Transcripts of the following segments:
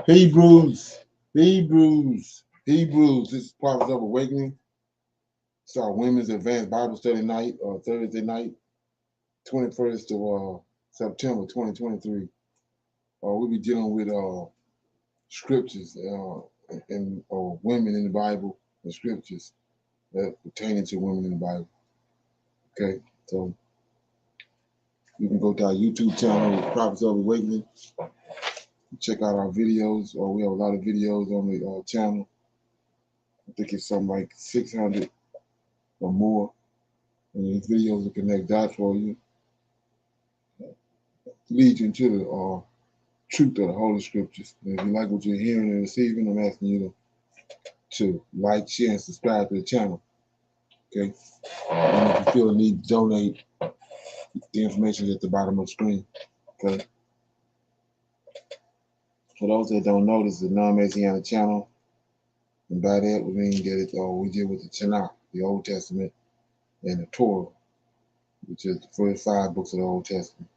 Hebrews. This is Prophets of Awakening. It's our Women's Advanced Bible Study night, Thursday night, 21st of September 2023. We'll be dealing with scriptures and women in the Bible and scriptures that pertaining to women in the Bible. Okay, so you can go to our YouTube channel, Prophets of Awakening. Check out our videos. We have a lot of videos on the channel. I think it's something like 600 or more. And these videos will connect dots for you, lead you into the truth of the Holy Scriptures. And if you like what you're hearing and receiving, I'm asking you to like, share, and subscribe to the channel. Okay? And if you feel the need to donate, the information is at the bottom of the screen. Okay? For those that don't know, this is a non-Messianic channel. And by that, we mean that we deal with the TANAK, the Old Testament, and the Torah, which is the first 5 books of the Old Testament.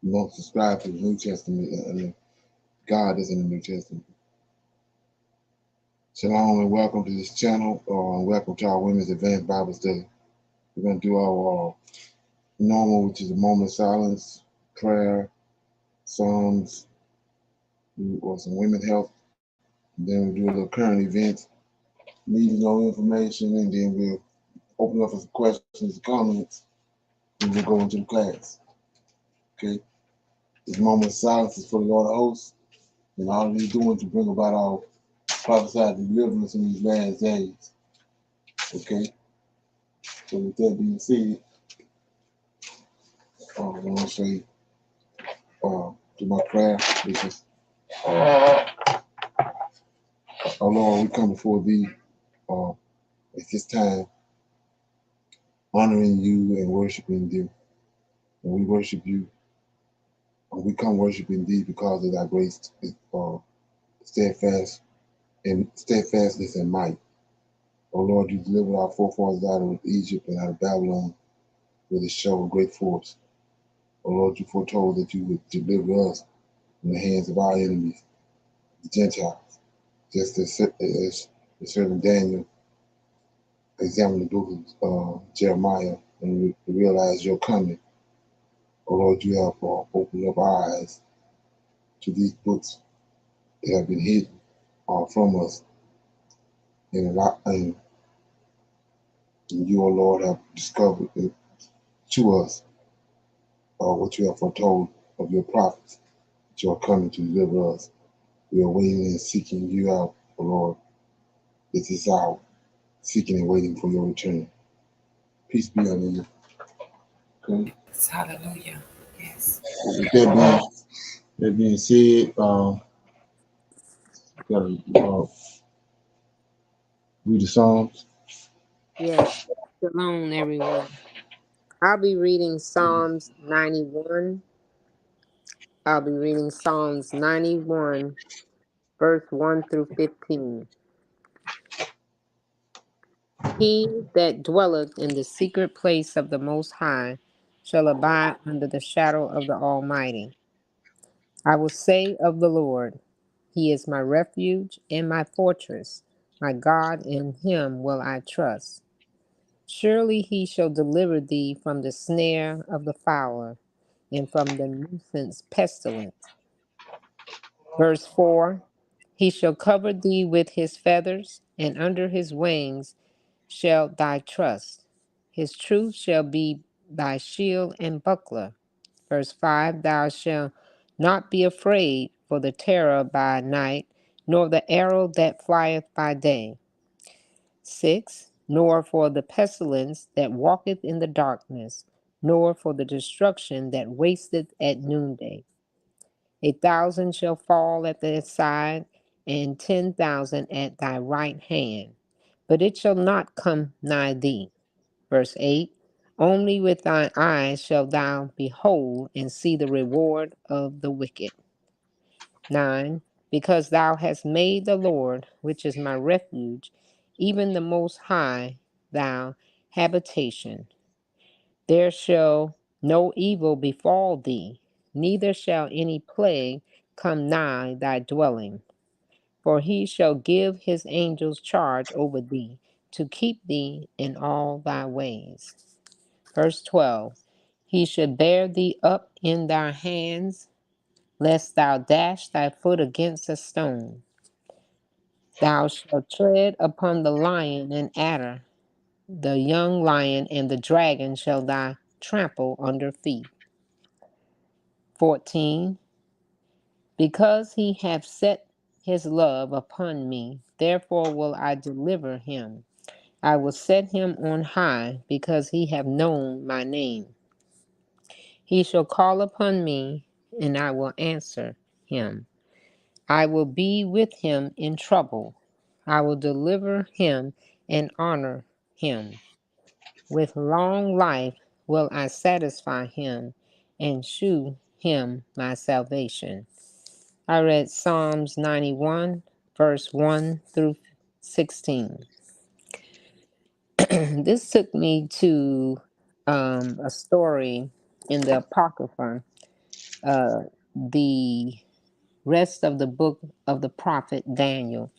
You don't subscribe to the New Testament, and God is in the New Testament. Shalom and welcome to this channel, and welcome to our Women's Advanced Bible Study. We're going to do our normal, which is a moment of silence, prayer, Psalms, or some women's health. And then we'll do a little current events, needing no information, and then we'll open up for some questions and comments, and we'll go into the class. Okay? This moment of silence is for the Lord of hosts, and all he's doing to bring about our prophesied deliverance in these last days. Okay? So with that being said, I want to say to my prayer, which is, oh Lord, we come before thee at this time, honoring you and worshiping you. And we worship you, and we come worshiping thee because of thy grace, steadfastness and might. Oh Lord, you delivered our forefathers out of Egypt and out of Babylon with a show of great force. Oh Lord, you foretold that you would deliver us from the hands of our enemies, the Gentiles, just as the servant Daniel examined the book of Jeremiah and realized your coming. Oh Lord, you have opened up our eyes to these books that have been hidden from us, and you, oh Lord, have discovered to us what you have foretold of your prophets, that you are coming to deliver us. We are waiting and seeking you out, oh Lord. This is our seeking and waiting for your return. Peace be unto you. Okay? Yes, hallelujah. Yes. With that being said, gotta read the Psalms. Yes. Shalom, everyone. I'll be reading Psalms 91. I'll be reading Psalms 91, verse 1 through 15. He that dwelleth in the secret place of the Most High shall abide under the shadow of the Almighty. I will say of the Lord, He is my refuge and my fortress. My God, in Him will I trust. Surely He shall deliver thee from the snare of the fowler and from the nuisance pestilence. Verse 4, He shall cover thee with His feathers, and under His wings shall thy trust. His truth shall be thy shield and buckler. Verse 5, Thou shalt not be afraid for the terror by night, nor the arrow that flieth by day. 6, nor for the pestilence that walketh in the darkness, nor for the destruction that wasteth at noonday. 1,000 shall fall at thy side, and 10,000 at thy right hand, but it shall not come nigh thee. Verse 8. Only with thine eyes shalt thou behold and see the reward of the wicked. 9. Because thou hast made the Lord, which is my refuge, even the Most High, thou habitation. There shall no evil befall thee, neither shall any plague come nigh thy dwelling. For he shall give his angels charge over thee, to keep thee in all thy ways. Verse 12. He should bear thee up in thy hands, lest thou dash thy foot against a stone. Thou shalt tread upon the lion and adder, the young lion and the dragon shall thou trample under feet. 14. Because he hath set his love upon me, therefore will I deliver him. I will set him on high, because he hath known my name. He shall call upon me, and I will answer him. I will be with him in trouble. I will deliver him and honor him. With long life will I satisfy him and shew him my salvation. I read Psalms 91, verse 1 through 16. This took me to a story in the Apocrypha, the rest of the book of the prophet Daniel,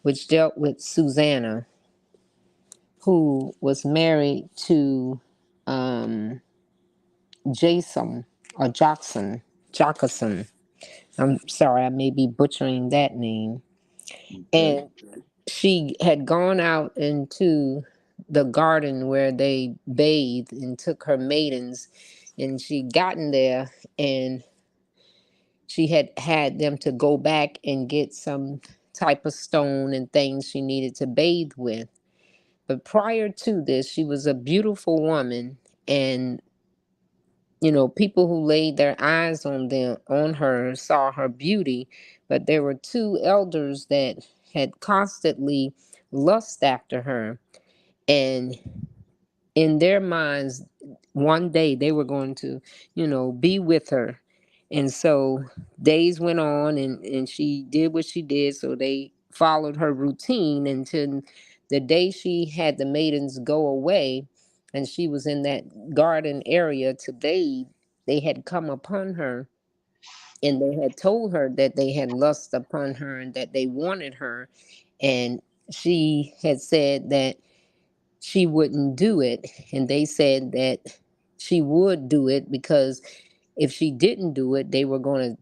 which dealt with Susanna, who was married to um, Jason or Jockson. I'm sorry, I may be butchering that name. Okay. And she had gone out into the garden where they bathed and took her maidens, and she gotten there, and she had had them to go back and get some type of stone and things she needed to bathe with. But prior to this, she was a beautiful woman, and people who laid their eyes on her saw her beauty, but there were two elders that had constantly lust after her, and in their minds, one day they were going to, be with her. And so days went on, and she did what she did. So they followed her routine until the day she had the maidens go away and she was in that garden area to bathe. They had come upon her, and they had told her that they had lust upon her and that they wanted her. And she had said that she wouldn't do it, and they said that she would do it, because if she didn't do it, they were going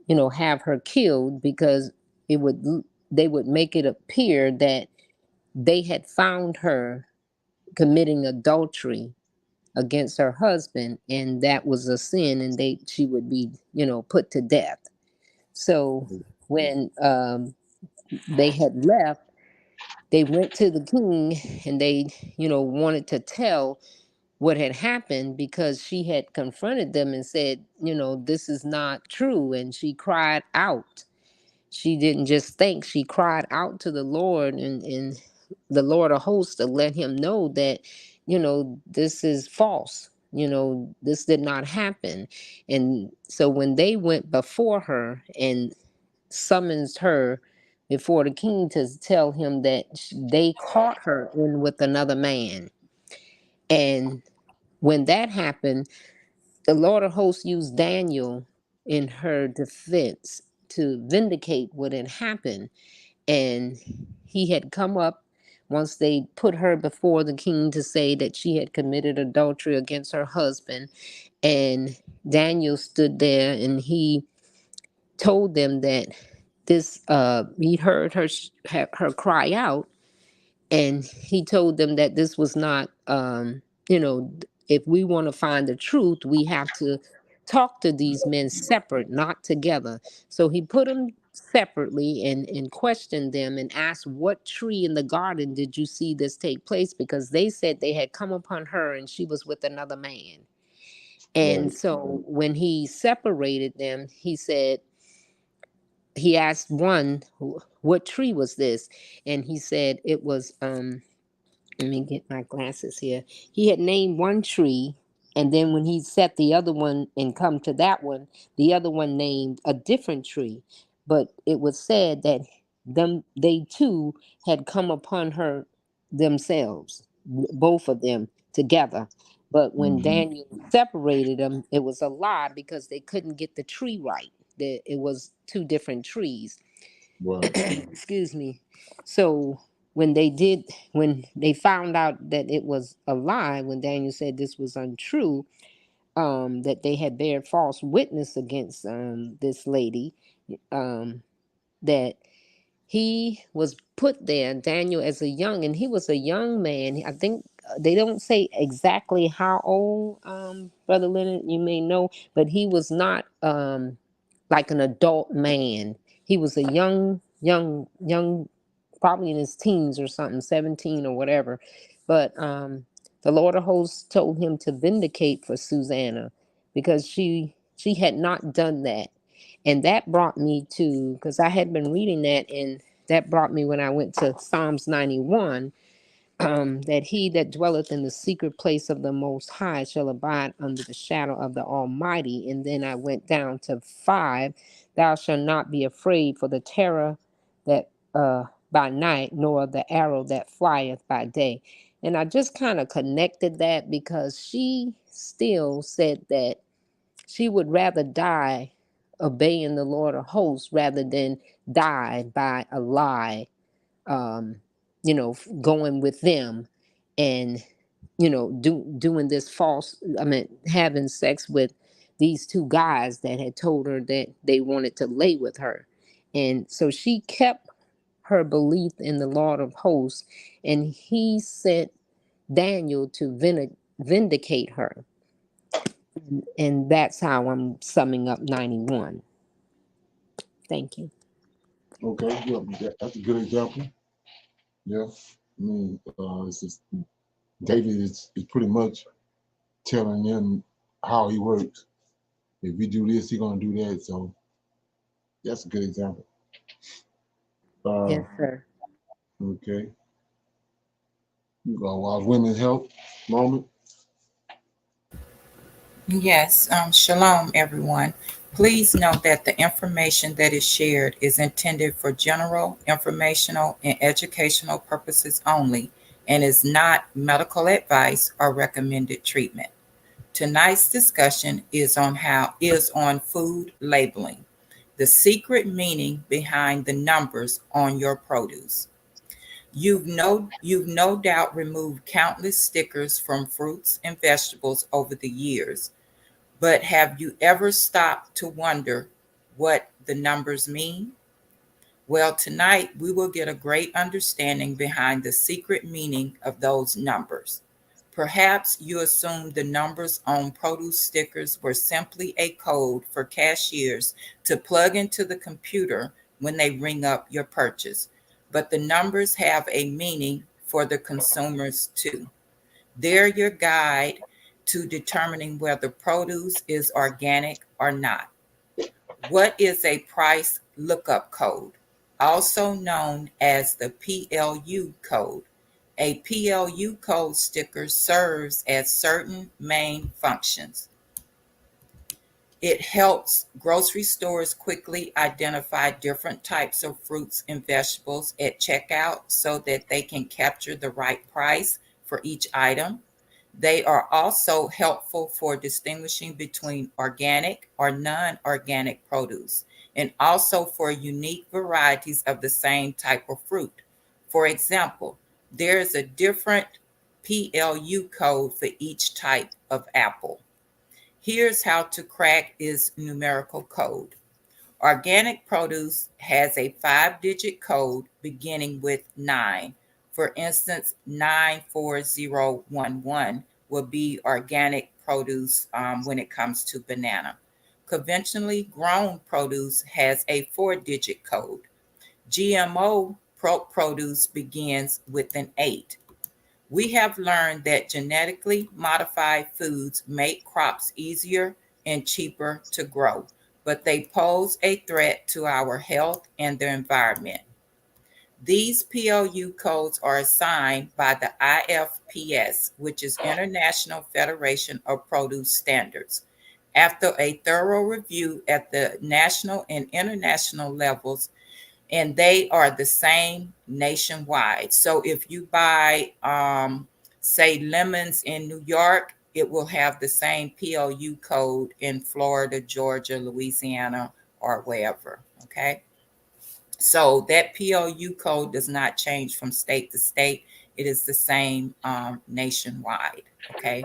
to have her killed, because it would they would make it appear that they had found her committing adultery against her husband, and that was a sin, and she would be put to death. So when they had left, they went to the king, and they wanted to tell what had happened, because she had confronted them and said, this is not true. And she cried out. She didn't just think, she cried out to the Lord, and the Lord of hosts to let him know that, this is false. This did not happen. And so when they went before her and summons her before the king to tell him that they caught her in with another man. And when that happened, the Lord of hosts used Daniel in her defense to vindicate what had happened. And he had come up once they put her before the king to say that she had committed adultery against her husband. And Daniel stood there, and he told them that he heard her cry out, and he told them that this was not, if we want to find the truth, we have to talk to these men separate, not together. So he put them separately and questioned them and asked, what tree in the garden did you see this take place? Because they said they had come upon her and she was with another man. And Right. so when he separated them, he said, he asked one, what tree was this? And he said it was let me get my glasses here. He had named one tree, and then when he set the other one and come to that one, the other one named a different tree. But it was said that they too had come upon her themselves, both of them together. But when Mm-hmm. Daniel separated them, it was a lie because they couldn't get the tree right. It was two different trees. Right. Excuse me. So when they found out that it was a lie, when Daniel said this was untrue, that they had bared false witness against this lady, um, that he was put there, Daniel, as a young, and he was a young man. I think they don't say exactly how old, Brother Leonard, you may know, but he was not like an adult man. He was a young, probably in his teens or something, 17 or whatever. But the Lord of hosts told him to vindicate for Susanna because she had not done that. And that brought me to, because I had been reading that, and that brought me when I went to Psalms 91, that he that dwelleth in the secret place of the Most High shall abide under the shadow of the Almighty. And then I went down to 5, thou shalt not be afraid for the terror that by night, nor the arrow that flieth by day. And I just kind of connected that because she still said that she would rather die obeying the Lord of hosts rather than die by a lie, um, going with them and, doing this false, I mean, having sex with these two guys that had told her that they wanted to lay with her. And so she kept her belief in the Lord of hosts, and he sent Daniel to vindicate her. And that's how I'm summing up 91. Thank you. Okay. Yeah, that's a good example. Yeah. I mean, it's just David is pretty much telling them how he works. If we do this, he's gonna do that. So that's a good example. Uh, Yes, sir. okay. While women help moment. Yes, shalom, everyone. Please note that the information that is shared is intended for general, informational, and educational purposes only and is not medical advice or recommended treatment. Tonight's discussion is on food labeling, the secret meaning behind the numbers on your produce. You've no doubt removed countless stickers from fruits and vegetables over the years, but have you ever stopped to wonder what the numbers mean? Well, tonight we will get a great understanding behind the secret meaning of those numbers. Perhaps you assumed the numbers on produce stickers were simply a code for cashiers to plug into the computer when they ring up your purchase. But the numbers have a meaning for the consumers too. They're your guide to determining whether produce is organic or not. What is a price lookup code, also known as the PLU code? A PLU code sticker serves as certain main functions. It helps grocery stores quickly identify different types of fruits and vegetables at checkout so that they can capture the right price for each item. They are also helpful for distinguishing between organic or non organic produce, and also for unique varieties of the same type of fruit. For example, there is a different PLU code for each type of apple. Here's how to crack its numerical code. Organic produce has a 5-digit code beginning with 9. For instance, 94011 will be organic produce when it comes to banana. Conventionally grown produce has a 4-digit code. GMO produce begins with an 8. We have learned that genetically modified foods make crops easier and cheaper to grow, but they pose a threat to our health and the environment. These PLU codes are assigned by the IFPS, which is International Federation of Produce Standards. After a thorough review at the national and international levels, and they are the same nationwide. So if you buy, say, lemons in New York, it will have the same PLU code in Florida, Georgia, Louisiana, or wherever. Okay. So that PLU code does not change from state to state. It is the same nationwide. Okay.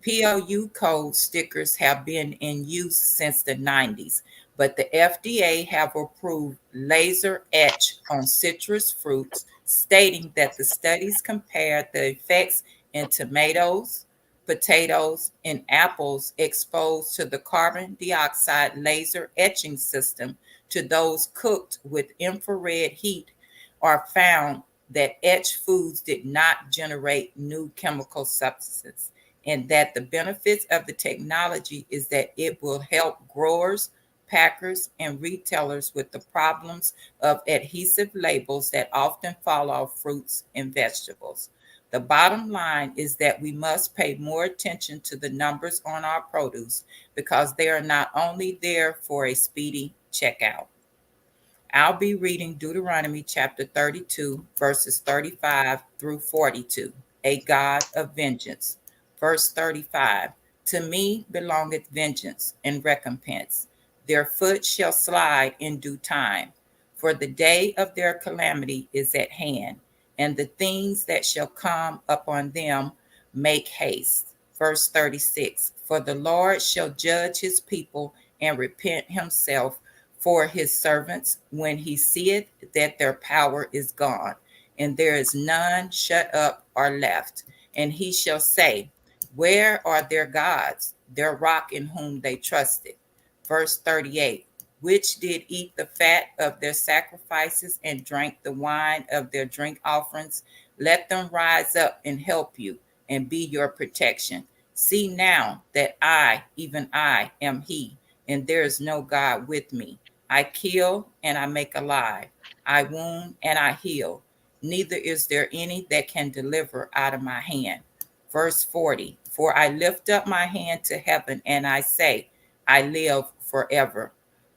PLU code stickers have been in use since the 90s, but the FDA have approved laser etch on citrus fruits, stating that the studies compared the effects in tomatoes, potatoes, and apples exposed to the carbon dioxide laser etching system to those cooked with infrared heat are found that etched foods did not generate new chemical substances, and that the benefits of the technology is that it will help growers, packers, and retailers with the problems of adhesive labels that often fall off fruits and vegetables. The bottom line is that we must pay more attention to the numbers on our produce because they are not only there for a speedy checkout. I'll be reading Deuteronomy chapter 32, verses 35 through 42, a God of vengeance. Verse 35, to me belongeth vengeance and recompense. Their foot shall slide in due time, for the day of their calamity is at hand, and the things that shall come upon them make haste. Verse 36, for the Lord shall judge his people and repent himself for his servants when he seeth that their power is gone, and there is none shut up or left. And he shall say, where are their gods, their rock in whom they trusted? Verse 38, which did eat the fat of their sacrifices and drank the wine of their drink offerings? Let them rise up and help you and be your protection. See now that I, even I, am he, and there is no God with me. I kill and I make alive. I wound and I heal. Neither is there any that can deliver out of my hand. Verse 40, for I lift up my hand to heaven and I say, I live forever.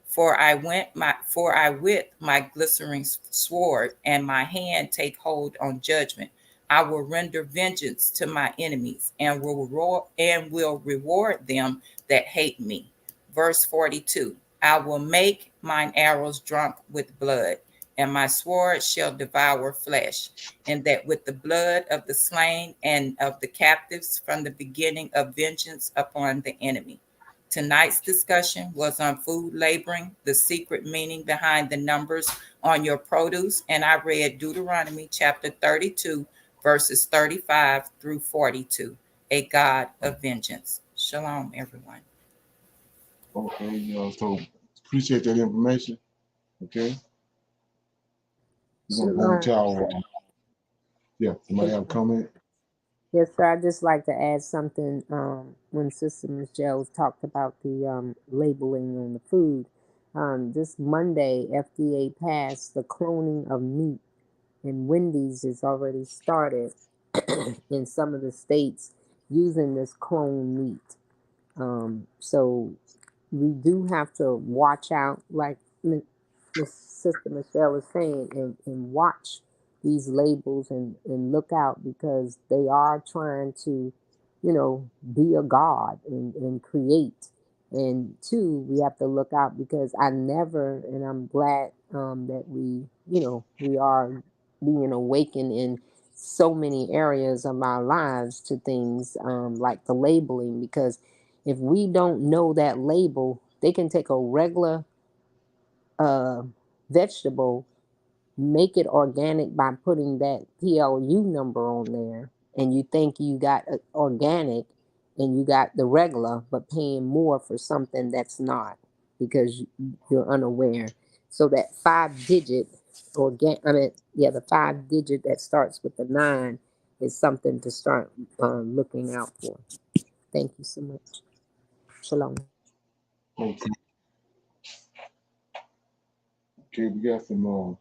For I with my glittering sword and my hand take hold on judgment. I will render vengeance to my enemies and will reward them that hate me. Verse 42, I will make mine arrows drunk with blood, and my sword shall devour flesh, and that with the blood of the slain and of the captives from the beginning of vengeance upon the enemy. Tonight's discussion was on food labeling, the secret meaning behind the numbers on your produce, and I read Deuteronomy chapter 32, verses 35 through 42, a God of vengeance. Shalom, everyone. Okay, so appreciate that information. Okay, we're gonna go Shalom. into our yeah. Somebody Yes, have a comment? yes, sir. I'd just like to add something. When Sister Michelle talked about the labeling on the food, this Monday, FDA passed the cloning of meat, and Wendy's has already started in some of the states using this clone meat. So we do have to watch out, like Miss Sister Michelle is saying, and watch these labels and look out because they are trying to, be a god and create. And two, we have to look out because I never, and I'm glad that we are being awakened in so many areas of our lives to things like the labeling because if we don't know that label, they can take a regular uh, vegetable, make it organic by putting that PLU number on there, and you think you got organic and you got the regular, but paying more for something that's not. because you're unaware. So that 5 digit, or the 5 digit that starts with the 9 is something to start looking out for. Thank you so much. Shalom. Okay, okay, we got some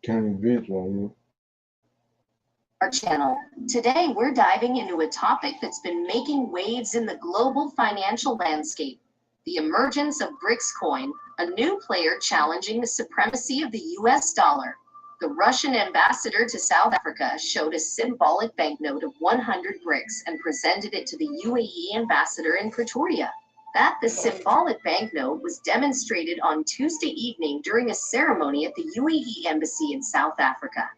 current events right here. Our channel. Today, we're diving into a topic that's been making waves in the global financial landscape: the emergence of BRICS coin, a new player challenging the supremacy of the US dollar. The Russian ambassador to South Africa showed a symbolic banknote of 100 BRICS and presented it to the UAE ambassador in Pretoria. The symbolic banknote was demonstrated on Tuesday evening during a ceremony at the UAE embassy in South Africa.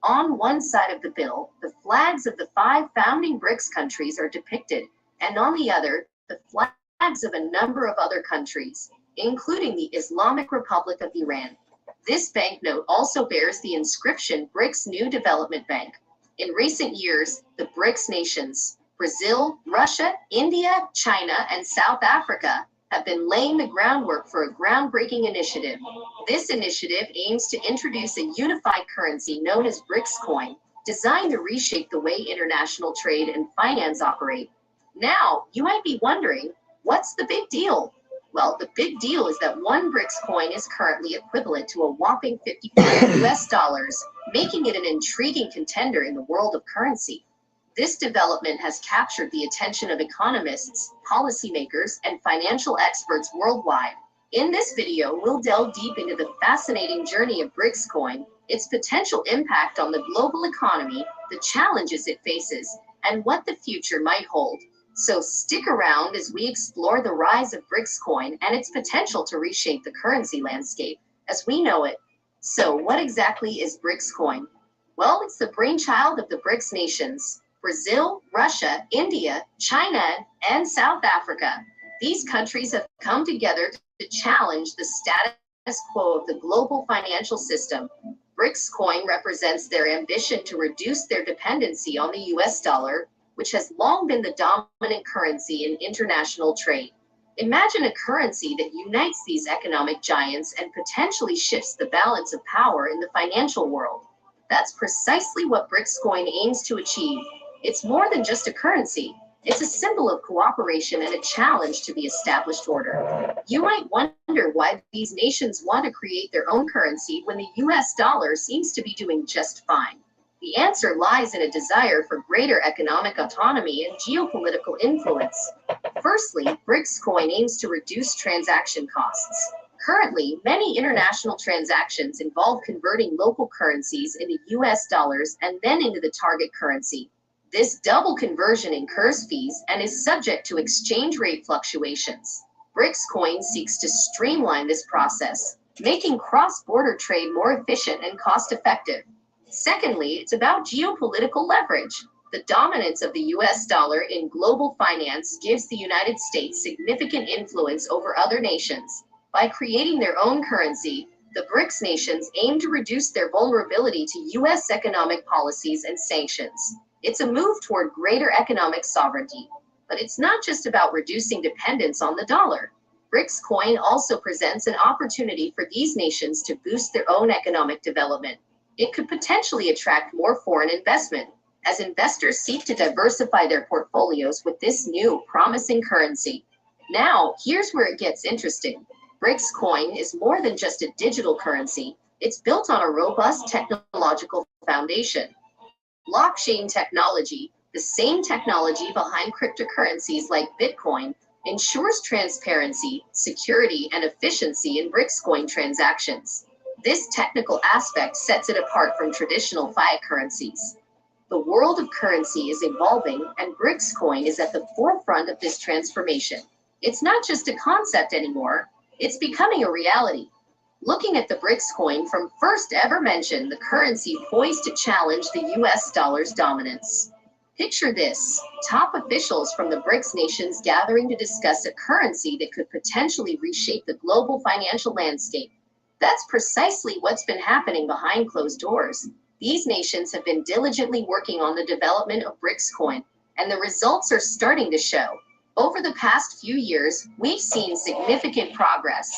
On one side of the bill, the flags of the 5 founding BRICS countries are depicted, and on the other, the flags of a number of other countries, including the Islamic Republic of Iran. This banknote also bears the inscription BRICS New Development Bank. In recent years, the BRICS nations, Brazil, Russia, India, China, and South Africa, have been laying the groundwork for a groundbreaking initiative. This initiative aims to introduce a unified currency known as BRICS coin, designed to reshape the way international trade and finance operate. Now, you might be wondering, what's the big deal? Well, the big deal is that one BRICS coin is currently equivalent to a whopping 55 US dollars, making it an intriguing contender in the world of currency. This development has captured the attention of economists, policymakers, and financial experts worldwide. In this video, we'll delve deep into the fascinating journey of BRICS coin, its potential impact on the global economy, the challenges it faces, and what the future might hold. So stick around as we explore the rise of BRICS coin and its potential to reshape the currency landscape as we know it. So what exactly is BRICS coin? Well, it's the brainchild of the BRICS nations: Brazil, Russia, India, China, and South Africa. These countries have come together to challenge the status quo of the global financial system. BRICS coin represents their ambition to reduce their dependency on the US dollar, which has long been the dominant currency in international trade. Imagine a currency that unites these economic giants and potentially shifts the balance of power in the financial world. That's precisely what BRICS coin aims to achieve. It's more than just a currency. It's a symbol of cooperation and a challenge to the established order. You might wonder why these nations want to create their own currency when the US dollar seems to be doing just fine. The answer lies in a desire for greater economic autonomy and geopolitical influence. Firstly, BRICS coin aims to reduce transaction costs. Currently, many international transactions involve converting local currencies into US dollars and then into the target currency. This double conversion incurs fees and is subject to exchange rate fluctuations. BRICS coin seeks to streamline this process, making cross-border trade more efficient and cost-effective. Secondly, it's about geopolitical leverage. The dominance of the US dollar in global finance gives the United States significant influence over other nations. By creating their own currency, the BRICS nations aim to reduce their vulnerability to US economic policies and sanctions. It's a move toward greater economic sovereignty. But it's not just about reducing dependence on the dollar. BRICS coin also presents an opportunity for these nations to boost their own economic development. It could potentially attract more foreign investment, as investors seek to diversify their portfolios with this new, promising currency. Now, here's where it gets interesting. BRICS coin is more than just a digital currency. It's built on a robust technological foundation. Blockchain technology, the same technology behind cryptocurrencies like Bitcoin, ensures transparency, security, and efficiency in BRICS coin transactions. This technical aspect sets it apart from traditional fiat currencies. The world of currency is evolving, and BRICS coin is at the forefront of this transformation. It's not just a concept anymore, it's becoming a reality. Looking at the BRICS coin from first ever mention, the currency poised to challenge the US dollar's dominance. Picture this: top officials from the BRICS nations gathering to discuss a currency that could potentially reshape the global financial landscape. That's precisely what's been happening behind closed doors. These nations have been diligently working on the development of BRICS coin, and the results are starting to show. Over the past few years, we've seen significant progress.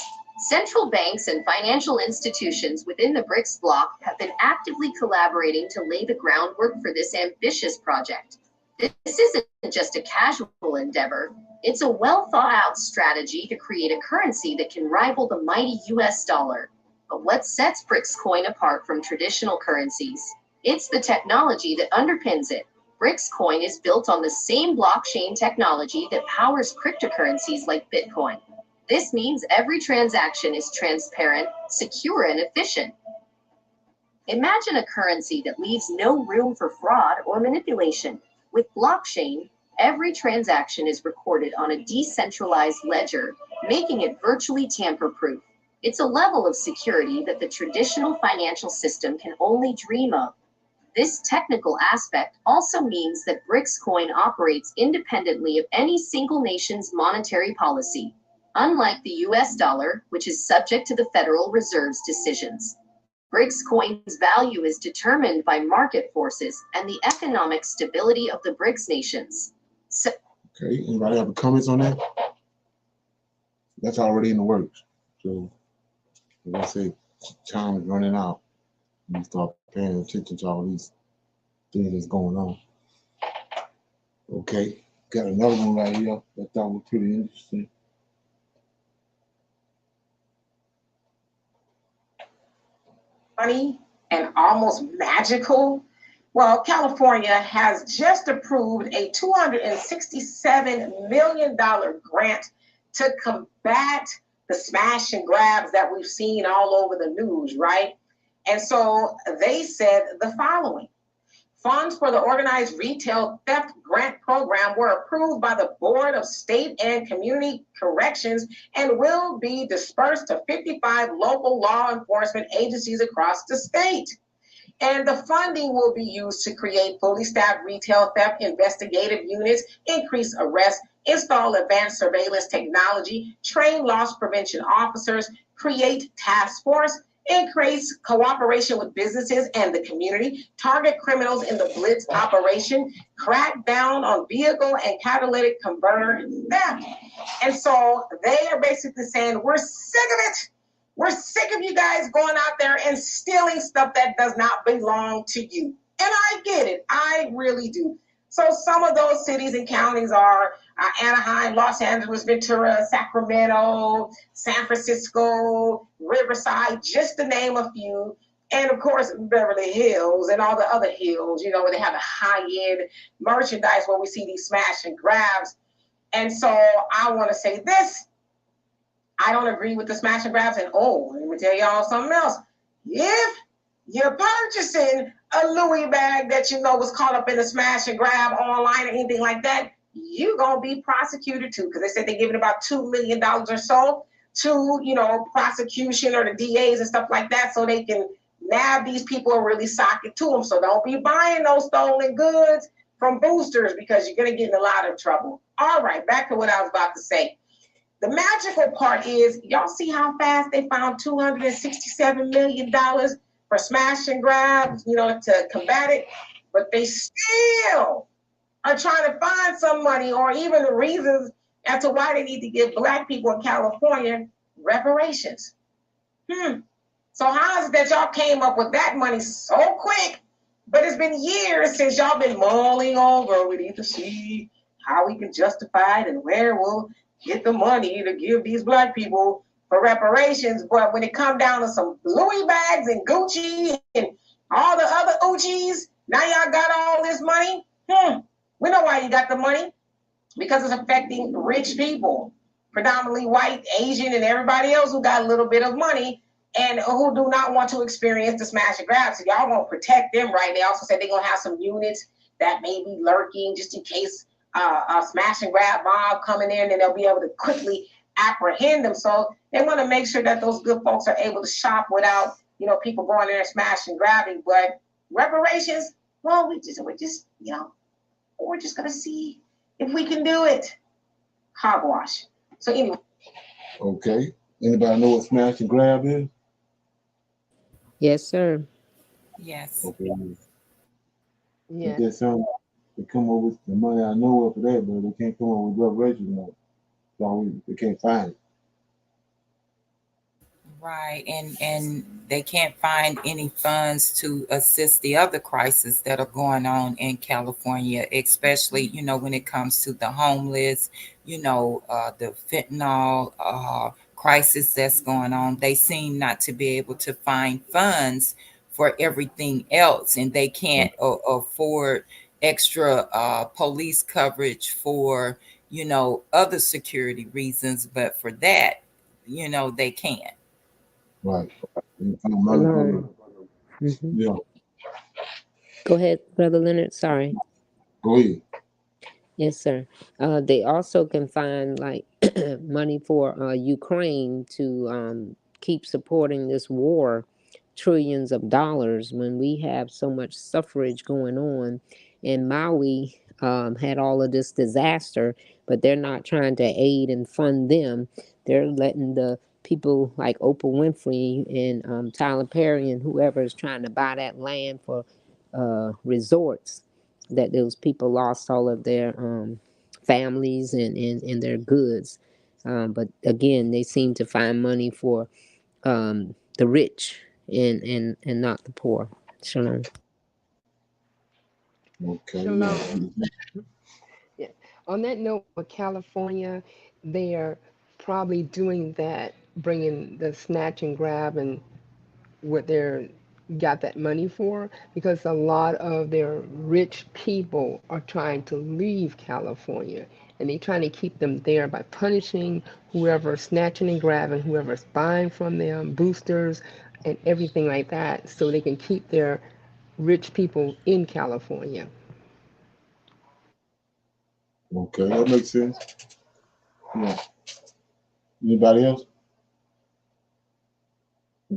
Central banks and financial institutions within the BRICS bloc have been actively collaborating to lay the groundwork for this ambitious project. This isn't just a casual endeavor, it's a well thought out strategy to create a currency that can rival the mighty US dollar. But what sets BRICS coin apart from traditional currencies? It's the technology that underpins it. BRICS coin is built on the same blockchain technology that powers cryptocurrencies like Bitcoin. This means every transaction is transparent, secure, and efficient. Imagine a currency that leaves no room for fraud or manipulation. With blockchain, every transaction is recorded on a decentralized ledger, making it virtually tamper-proof. It's a level of security that the traditional financial system can only dream of. This technical aspect also means that BRICS coin operates independently of any single nation's monetary policy, unlike the US dollar, which is subject to the Federal Reserve's decisions. BRICS coin's value is determined by market forces and the economic stability of the BRICS nations. Okay, anybody have comments on that? That's already in the works. So, as I say, time is running out. You start paying attention to all these things that's going on. Okay, got another one right here that I thought was pretty interesting. Funny and almost magical. Well, California has just approved a $267 million grant to combat the smash and grabs that we've seen all over the news, right? And so they said the following. Funds for the Organized Retail Theft Grant Program were approved by the Board of State and Community Corrections and will be dispersed to 55 local law enforcement agencies across the state. And the funding will be used to create fully staffed retail theft investigative units, increase arrests, install advanced surveillance technology, train loss prevention officers, create task force, increase cooperation with businesses and the community, target criminals in the Blitz operation, crack down on vehicle and catalytic converter theft. And so they are basically saying, we're sick of it. We're sick of you guys going out there and stealing stuff that does not belong to you. And I get it. I really do. So some of those cities and counties are Anaheim, Los Angeles, Ventura, Sacramento, San Francisco, Riverside, just to name a few. And of course, Beverly Hills and all the other hills, where they have the high-end merchandise where we see these smash and grabs. And so I want to say this. I don't agree with the smash and grabs. And let me tell y'all something else. If you're purchasing a Louis bag that was caught up in a smash and grab online or anything like that, you're going to be prosecuted too, because they said they're giving about $2 million or so to, prosecution or the DAs and stuff like that, so they can nab these people and really sock it to them. So don't be buying those stolen goods from boosters, because you're going to get in a lot of trouble. All right, back to what I was about to say. The magical part is, y'all see how fast they found $267 million for smash and grabs, to combat it, but they still are trying to find some money, or even the reasons as to why they need to give Black people in California reparations. So how is it that y'all came up with that money so quick, but it's been years since y'all been mulling over? We need to see how we can justify it and where we'll get the money to give these Black people for reparations. But when it come down to some Louis bags and Gucci and all the other Uchis, now y'all got all this money. We know why you got the money, because it's affecting rich people, predominantly white, Asian, and everybody else who got a little bit of money and who do not want to experience the smash and grab. So y'all gonna protect them, right? They also said they're gonna have some units that may be lurking just in case a smash and grab mob coming in, and they'll be able to quickly apprehend them. So they want to make sure that those good folks are able to shop without, people going there and smash and grabbing. But reparations, well, we're just gonna see if we can do it. Hogwash. So anyway. Okay. Anybody know what smash and grab is? Yes, sir. Yes. Okay. Yeah. That sound? They come up with the money I know of for that, but they can't come up with reparations money. So they can't find it. Right, and they can't find any funds to assist the other crises that are going on in California, especially when it comes to the homeless, the fentanyl crisis that's going on. They seem not to be able to find funds for everything else, and they can't afford extra police coverage for other security reasons, but for that, they can't. Right. And find money for Learn. the, Hmm. yeah. Go ahead, Brother Leonard. Sorry. Go ahead. Yes, sir. They also can find like money for Ukraine to keep supporting this war, trillions of dollars when we have so much suffrage going on. And Maui had all of this disaster, but they're not trying to aid and fund them. They're letting the people like Oprah Winfrey and Tyler Perry and whoever is trying to buy that land for resorts, that those people lost all of their families and their goods. But again, they seem to find money for the rich and not the poor. Shalom. Okay, Shalom. yeah. Yeah. On that note, with California, they are probably doing that, bringing the snatch and grab and what they're got that money for, because a lot of their rich people are trying to leave California, and they're trying to keep them there by punishing whoever's snatching and grabbing, whoever's buying from them, boosters, and everything like that, so they can keep their rich people in California. Okay, that makes sense. Yeah. Anybody else?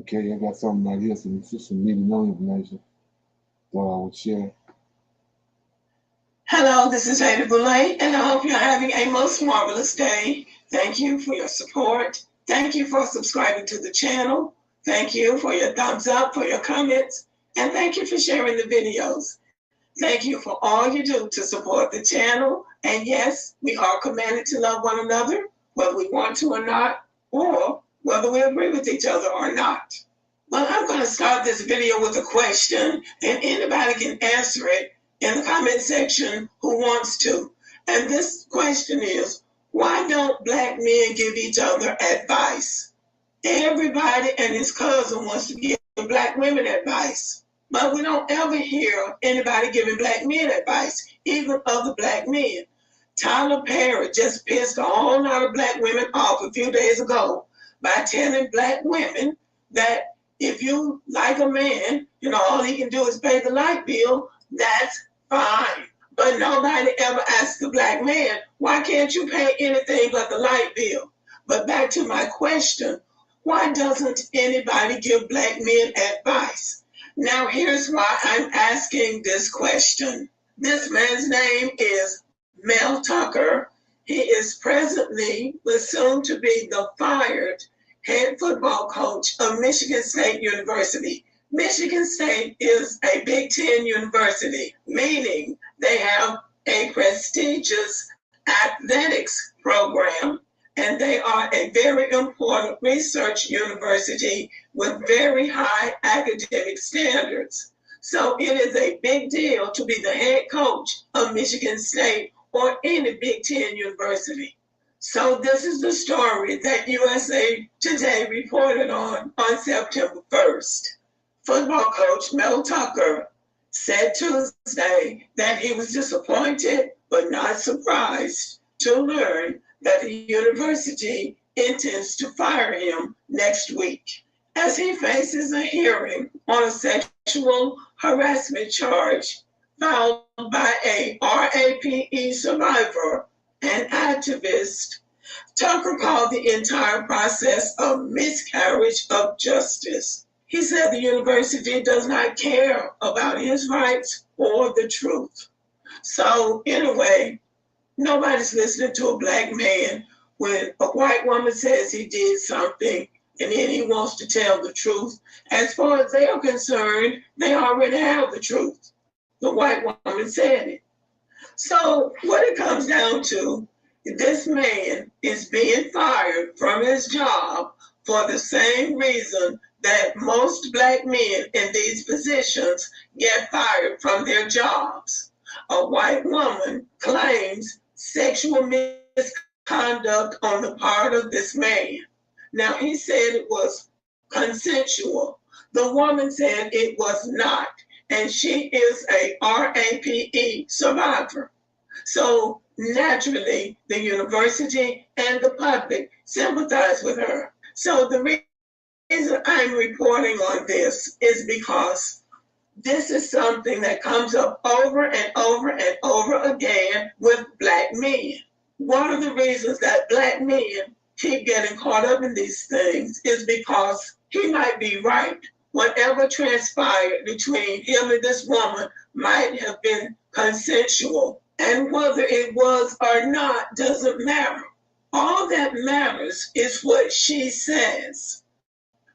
Okay, I got something right here, some need to know information. Thought I would share. Hello, this is Ada Boulay, and I hope you're having a most marvelous day. Thank you for your support. Thank you for subscribing to the channel. Thank you for your thumbs up, for your comments, and thank you for sharing the videos. Thank you for all you do to support the channel. And yes, we are commanded to love one another, whether we want to or not, or whether we agree with each other or not. Well, I'm going to start this video with a question, and anybody can answer it in the comment section who wants to. And this question is, why don't black men give each other advice? Everybody and his cousin wants to give black women advice, but we don't ever hear anybody giving black men advice, even other black men. Tyler Perry just pissed a whole lot of black women off a few days ago by telling black women that if you like a man, all he can do is pay the light bill, that's fine. But nobody ever asked the black man, why can't you pay anything but the light bill? But back to my question, why doesn't anybody give black men advice? Now, here's why I'm asking this question. This man's name is Mel Tucker. He is presently assumed to be the fired head football coach of Michigan State University. Michigan State is a Big Ten university, meaning they have a prestigious athletics program, and they are a very important research university with very high academic standards. So it is a big deal to be the head coach of Michigan State or any Big Ten university. So this is the story that USA Today reported on September 1st. Football coach Mel Tucker said Tuesday that he was disappointed but not surprised to learn that the university intends to fire him next week as he faces a hearing on a sexual harassment charge filed by a RAPE survivor and activist. Tucker called the entire process a miscarriage of justice. He said the university does not care about his rights or the truth. So, in a way, nobody's listening to a black man when a white woman says he did something and then he wants to tell the truth. As far as they are concerned, they already have the truth. The white woman said it. So what it comes down to, this man is being fired from his job for the same reason that most black men in these positions get fired from their jobs. A white woman claims sexual misconduct on the part of this man. Now, he said it was consensual. The woman said it was not, and she is a RAPE survivor. So naturally, the university and the public sympathize with her. So the reason I'm reporting on this is because this is something that comes up over and over and over again with black men. One of the reasons that black men keep getting caught up in these things is because he might be right. Whatever transpired between him and this woman might have been consensual. And whether it was or not doesn't matter. All that matters is what she says,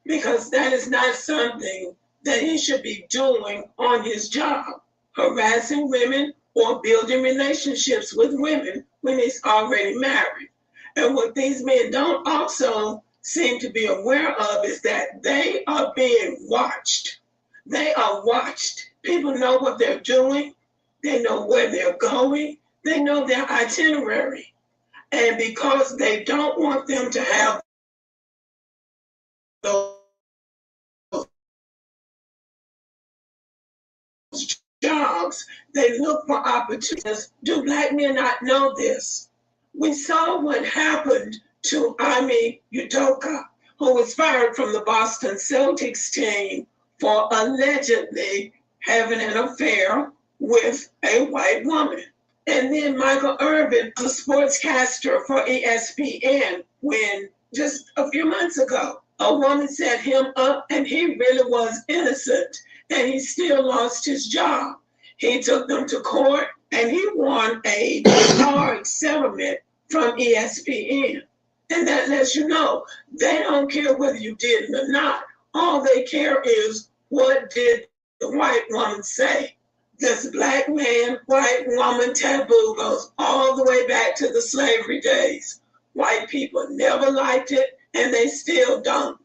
because that is not something that he should be doing on his job, harassing women or building relationships with women when he's already married. And what these men don't also seem to be aware of is that they are being watched. They are watched. People know what they're doing. They know where they're going. They know their itinerary. And because they don't want them to have those jobs, they look for opportunities. Do black men not know this? We saw what happened to Ime Udoka, who was fired from the Boston Celtics team for allegedly having an affair with a white woman. And then Michael Irvin, a sportscaster for ESPN, when just a few months ago, a woman set him up and he really was innocent and he still lost his job. He took them to court and he won a large settlement from ESPN. And that lets you know they don't care whether you did it or not. All they care is, what did the white woman say? This black man, white woman taboo goes all the way back to the slavery days. White people never liked it, and they still don't.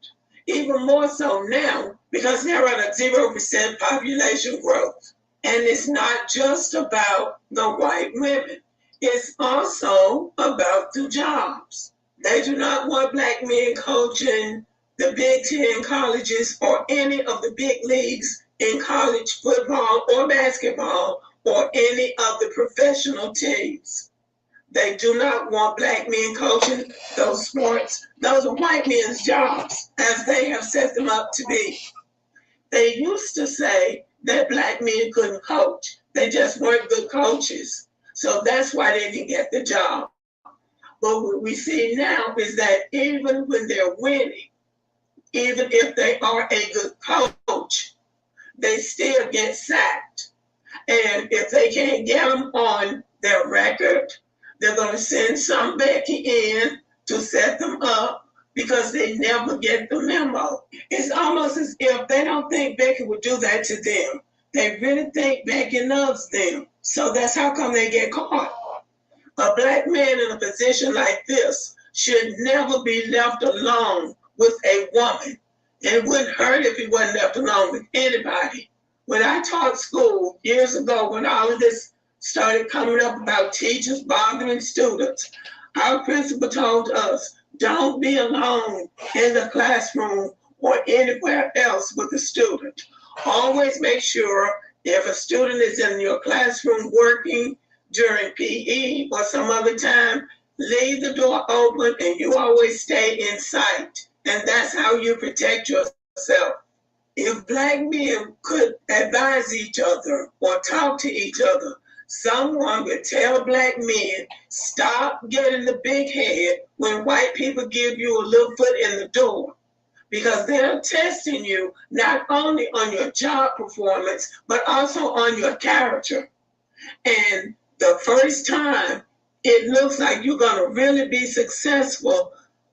Even more so now, because they're at a 0% population growth. And it's not just about the white women. It's also about the jobs. They do not want black men coaching the Big Ten colleges or any of the big leagues in college football or basketball or any of the professional teams. They do not want black men coaching those sports. Those are white men's jobs, as they have set them up to be. They used to say that black men couldn't coach. They just weren't good coaches. So that's why they didn't get the job. But what we see now is that even when they're winning, even if they are a good coach, they still get sacked. And if they can't get them on their record, they're going to send some Becky in to set them up because they never get the memo. It's almost as if they don't think Becky would do that to them. They really think Becky loves them. So that's how come they get caught. A black man in a position like this should never be left alone with a woman. It wouldn't hurt if he wasn't left alone with anybody. When I taught school years ago, when all of this started coming up about teachers bothering students, our principal told us, don't be alone in the classroom or anywhere else with a student. Always make sure if a student is in your classroom working during PE or some other time, leave the door open and you always stay in sight. And that's how you protect yourself. If black men could advise each other or talk to each other, someone would tell black men, stop getting the big head when white people give you a little foot in the door. Because they're testing you not only on your job performance, but also on your character. And the first time it looks like you're going to really be successful,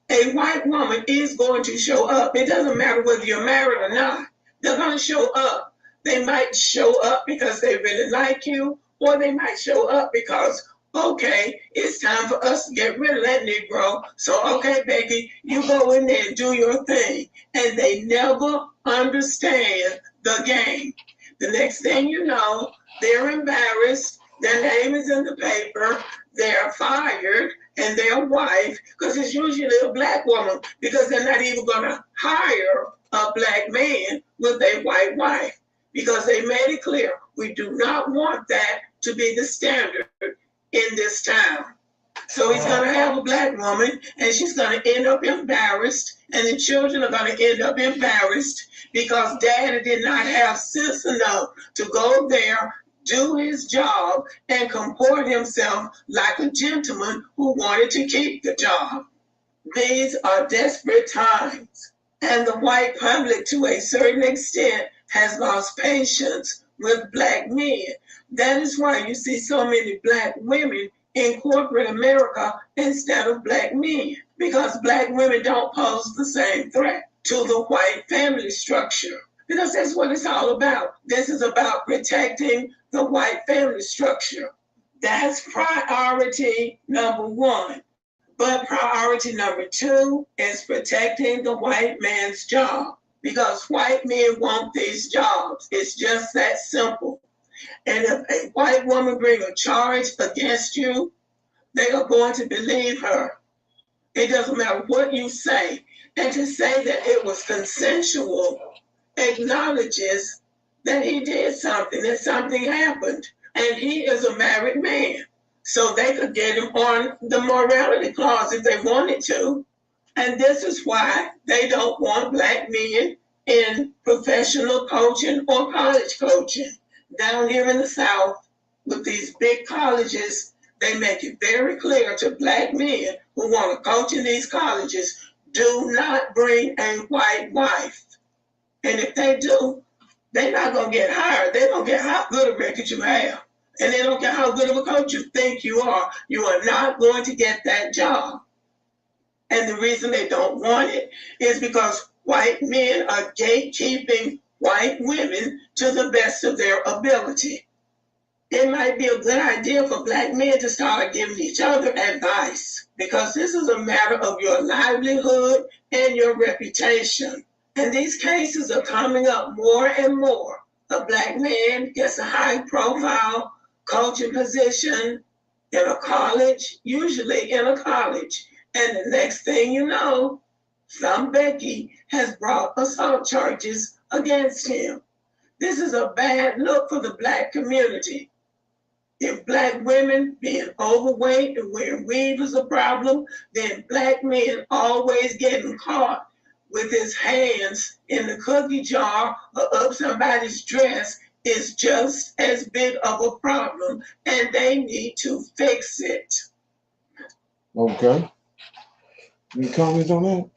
a white woman is going to show up. It doesn't matter whether you're married or not. They're going to show up. They might show up because they really like you, or they might show up because, okay, it's time for us to get rid of that Negro. So, okay, Becky, you go in there and do your thing. And they never understand the game. The next thing you know, they're embarrassed. Their name is in the paper. They're fired, and their wife, because it's usually a black woman, because they're not even going to hire a black man with a white wife, because they made it clear we do not want that to be the standard in this town. So he's going to have a black woman, and she's going to end up embarrassed, and the children are going to end up embarrassed because daddy did not have sense enough to go there, do his job, and comport himself like a gentleman who wanted to keep the job. These are desperate times, and the white public, to a certain extent, has lost patience with black men. That is why you see so many black women in corporate America instead of black men, because black women don't pose the same threat to the white family structure. Because that's what it's all about. This is about protecting the white family structure. That's priority number one. But priority number two is protecting the white man's job, because white men want these jobs. It's just that simple. And if a white woman bring a charge against you, they are going to believe her. It doesn't matter what you say. And to say that it was consensual acknowledges that he did something, that something happened. And he is a married man. So they could get him on the morality clause if they wanted to. And this is why they don't want black men in professional coaching or college coaching. Down here in the South, with these big colleges, they make it very clear to black men who want to coach in these colleges, do not bring a white wife. And if they do, they're not going to get hired. They don't care how good a record you have. And they don't care how good of a coach you think you are. You are not going to get that job. And the reason they don't want it is because white men are gatekeeping white women to the best of their ability. It might be a good idea for black men to start giving each other advice, because this is a matter of your livelihood and your reputation. And these cases are coming up more and more. A black man gets a high profile coaching position in a college, usually in a college. And the next thing you know, some Becky has brought assault charges against him. This is a bad look for the black community. If black women being overweight and wearing weave is a problem, then black men always getting caught with his hands in the cookie jar or up somebody's dress is just as big of a problem, and they need to fix it. Okay. Any comments on that?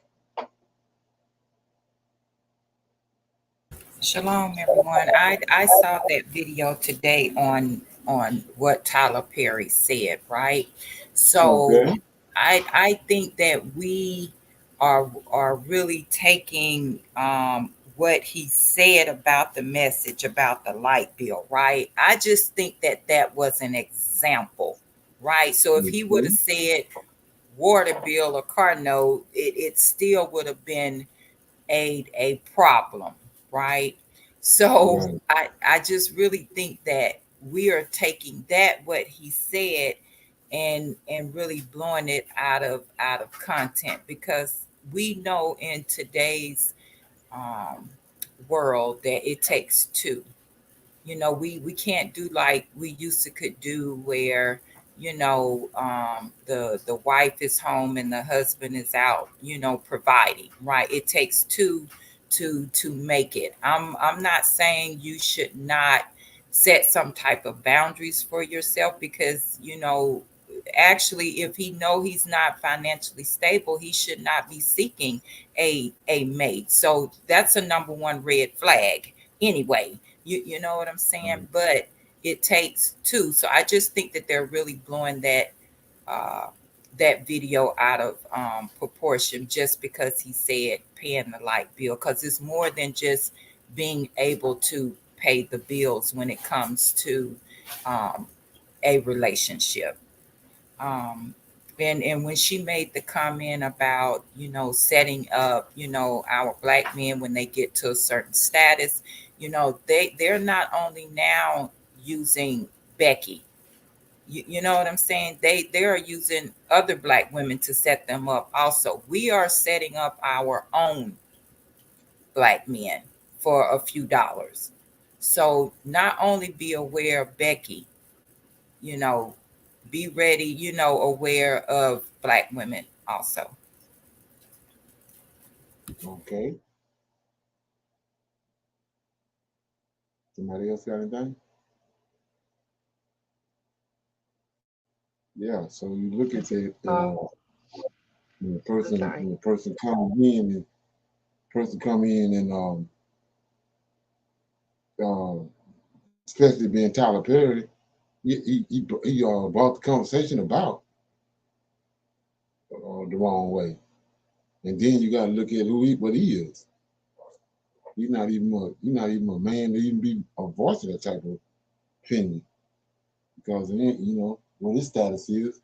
Shalom, everyone. I saw that video today on what Tyler Perry said, right? So Okay. I think that we are really taking what he said about the message about the light bill, right? I just think that that was an example, right? So if he would have said water bill or car note, it still would have been a problem, right? So Right. I just really think that we are taking that what he said and really blowing it out of content, because we know in today's um, world that it takes two. We can't do like we used to could do, where the wife is home and the husband is out, providing, right? It takes two to make it. I'm not saying you should not set some type of boundaries for yourself, because actually, if he know he's not financially stable, he should not be seeking a mate. So that's a number one red flag anyway. You know what I'm saying? But it takes two. So I just think that they're really blowing uh, that video out of proportion, just because he said paying the light bill, because it's more than just being able to pay the bills when it comes to a relationship. Um, and when she made the comment about, setting up, our black men when they get to a certain status, they're not only now using Becky. You know what I'm saying? They are using other black women to set them up also. We are setting up our own black men for a few dollars. So not only be aware of Becky, you know, be ready, aware of black women also. Okay. Somebody else got anything? Yeah. So you look at it, Um, I'm sorry. when the person comes in and um, especially being Tyler Perry, he brought the conversation about the wrong way. And then you got to look at what he is. He's not even a man to even be a voice of that type of opinion because it ain't, what his status is.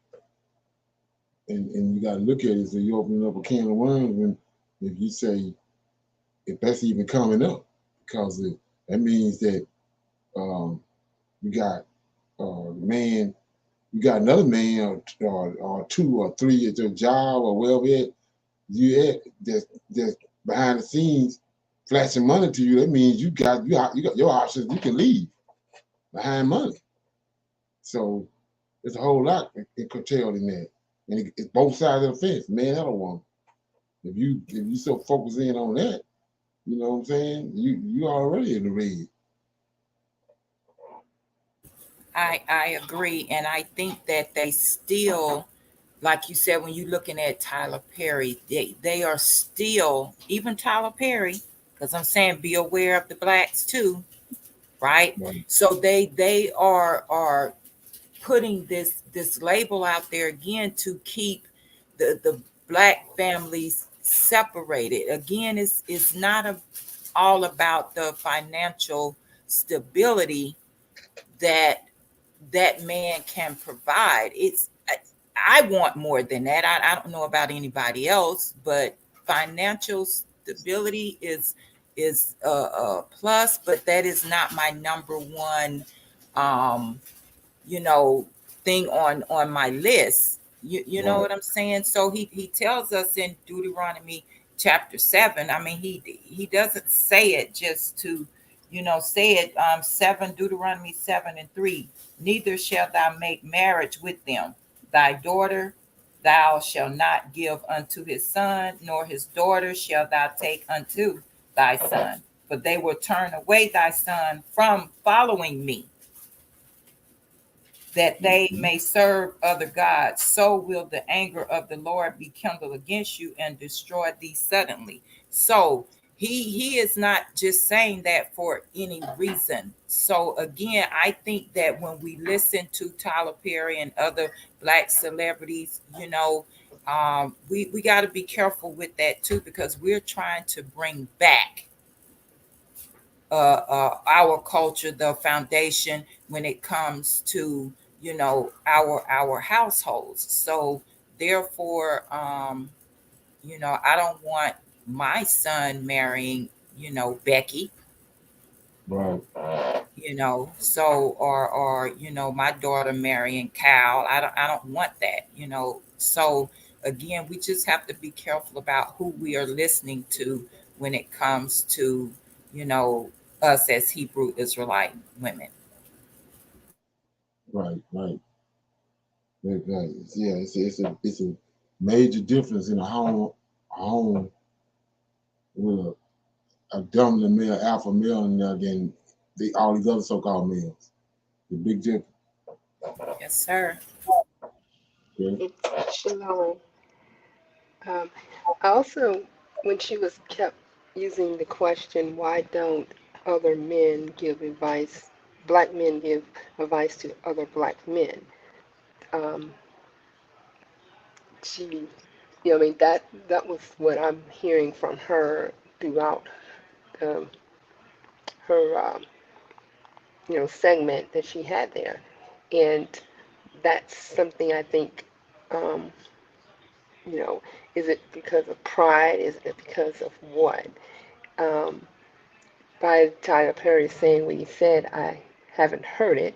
And you got to look at it. So you opening up a can of worms when if you say if that's even coming up because that means that um, you got the man, you got another man or two or three at your job or wherever you at that's behind the scenes flashing money to you. That means you got your options. You can leave behind money. So there's a whole lot curtailed in that, and it's both sides of the fence, man and a woman. If you so focus in on that, you know what I'm saying? You already in the red. I agree, and I think that they still, like you said, when you're looking at Tyler Perry, they are still, even Tyler Perry, because I'm saying be aware of the blacks too, right? Right, So they are putting this label out there again to keep the black families separated. Again, it's not all about the financial stability that that man can provide. I want more than that. I don't know about anybody else, but financial stability is a plus, but that is not my number one um you know thing on my list. You know right, what I'm saying? So he tells us in Deuteronomy chapter 7. I mean, he doesn't say it just to say it. 7 Deuteronomy 7:3. Neither shalt thou make marriage with them. Thy daughter thou shalt not give unto his son, nor his daughter shalt thou take unto thy son, for they will turn away thy son from following me, that they mhm, may serve other gods. So will the anger of the Lord be kindled against you and destroy thee suddenly. So he is not just saying that for any reason. So again, I think that when we listen to Tyler Perry and other black celebrities, we got to be careful with that too, because we're trying to bring back our culture, the foundation when it comes to our households. So therefore, I don't want my son marrying Becky, right, so or my daughter marrying Cal. I don't want that. So again, we just have to be careful about who we are listening to when it comes to you know us as Hebrew Israelite women. right. Right. Yeah, it's a major difference in a home with a dominant male, alpha male, and than all these other so-called males. The big difference. Yes, sir. Okay. Shalom. Um, also, when she was kept using the question, why don't other men give advice, black men give advice to other black men? Um, she, I mean, that was what I'm hearing from her throughout um, her, segment that she had there. And that's something I think, um, you know, is it because of pride? Is it because of what? Um, by Tyler Perry saying what he said, I haven't heard it,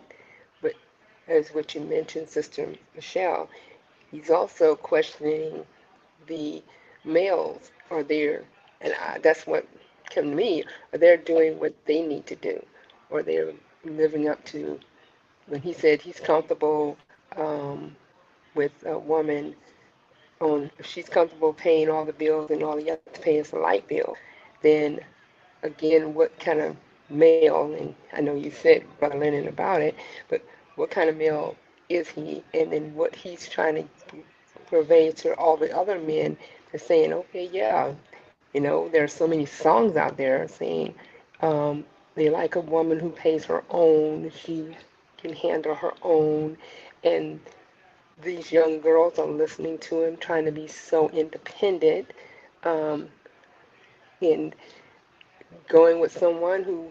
but as what you mentioned, Sister Michelle, he's also questioning the males. Are there, and that's what came to me, are they doing what they need to do? Or they're living up to, when he said he's comfortable with a woman on, if she's comfortable paying all the bills and all he has to pay is the light bill, then again, what kind of male, and I know you said Brother Lennon about it, but what kind of male is he? And then what he's trying to purvey to all the other men to saying, okay, yeah, there are so many songs out there saying they like a woman who pays her own, she can handle her own, and these young girls are listening to him, trying to be so independent, um, and going with someone who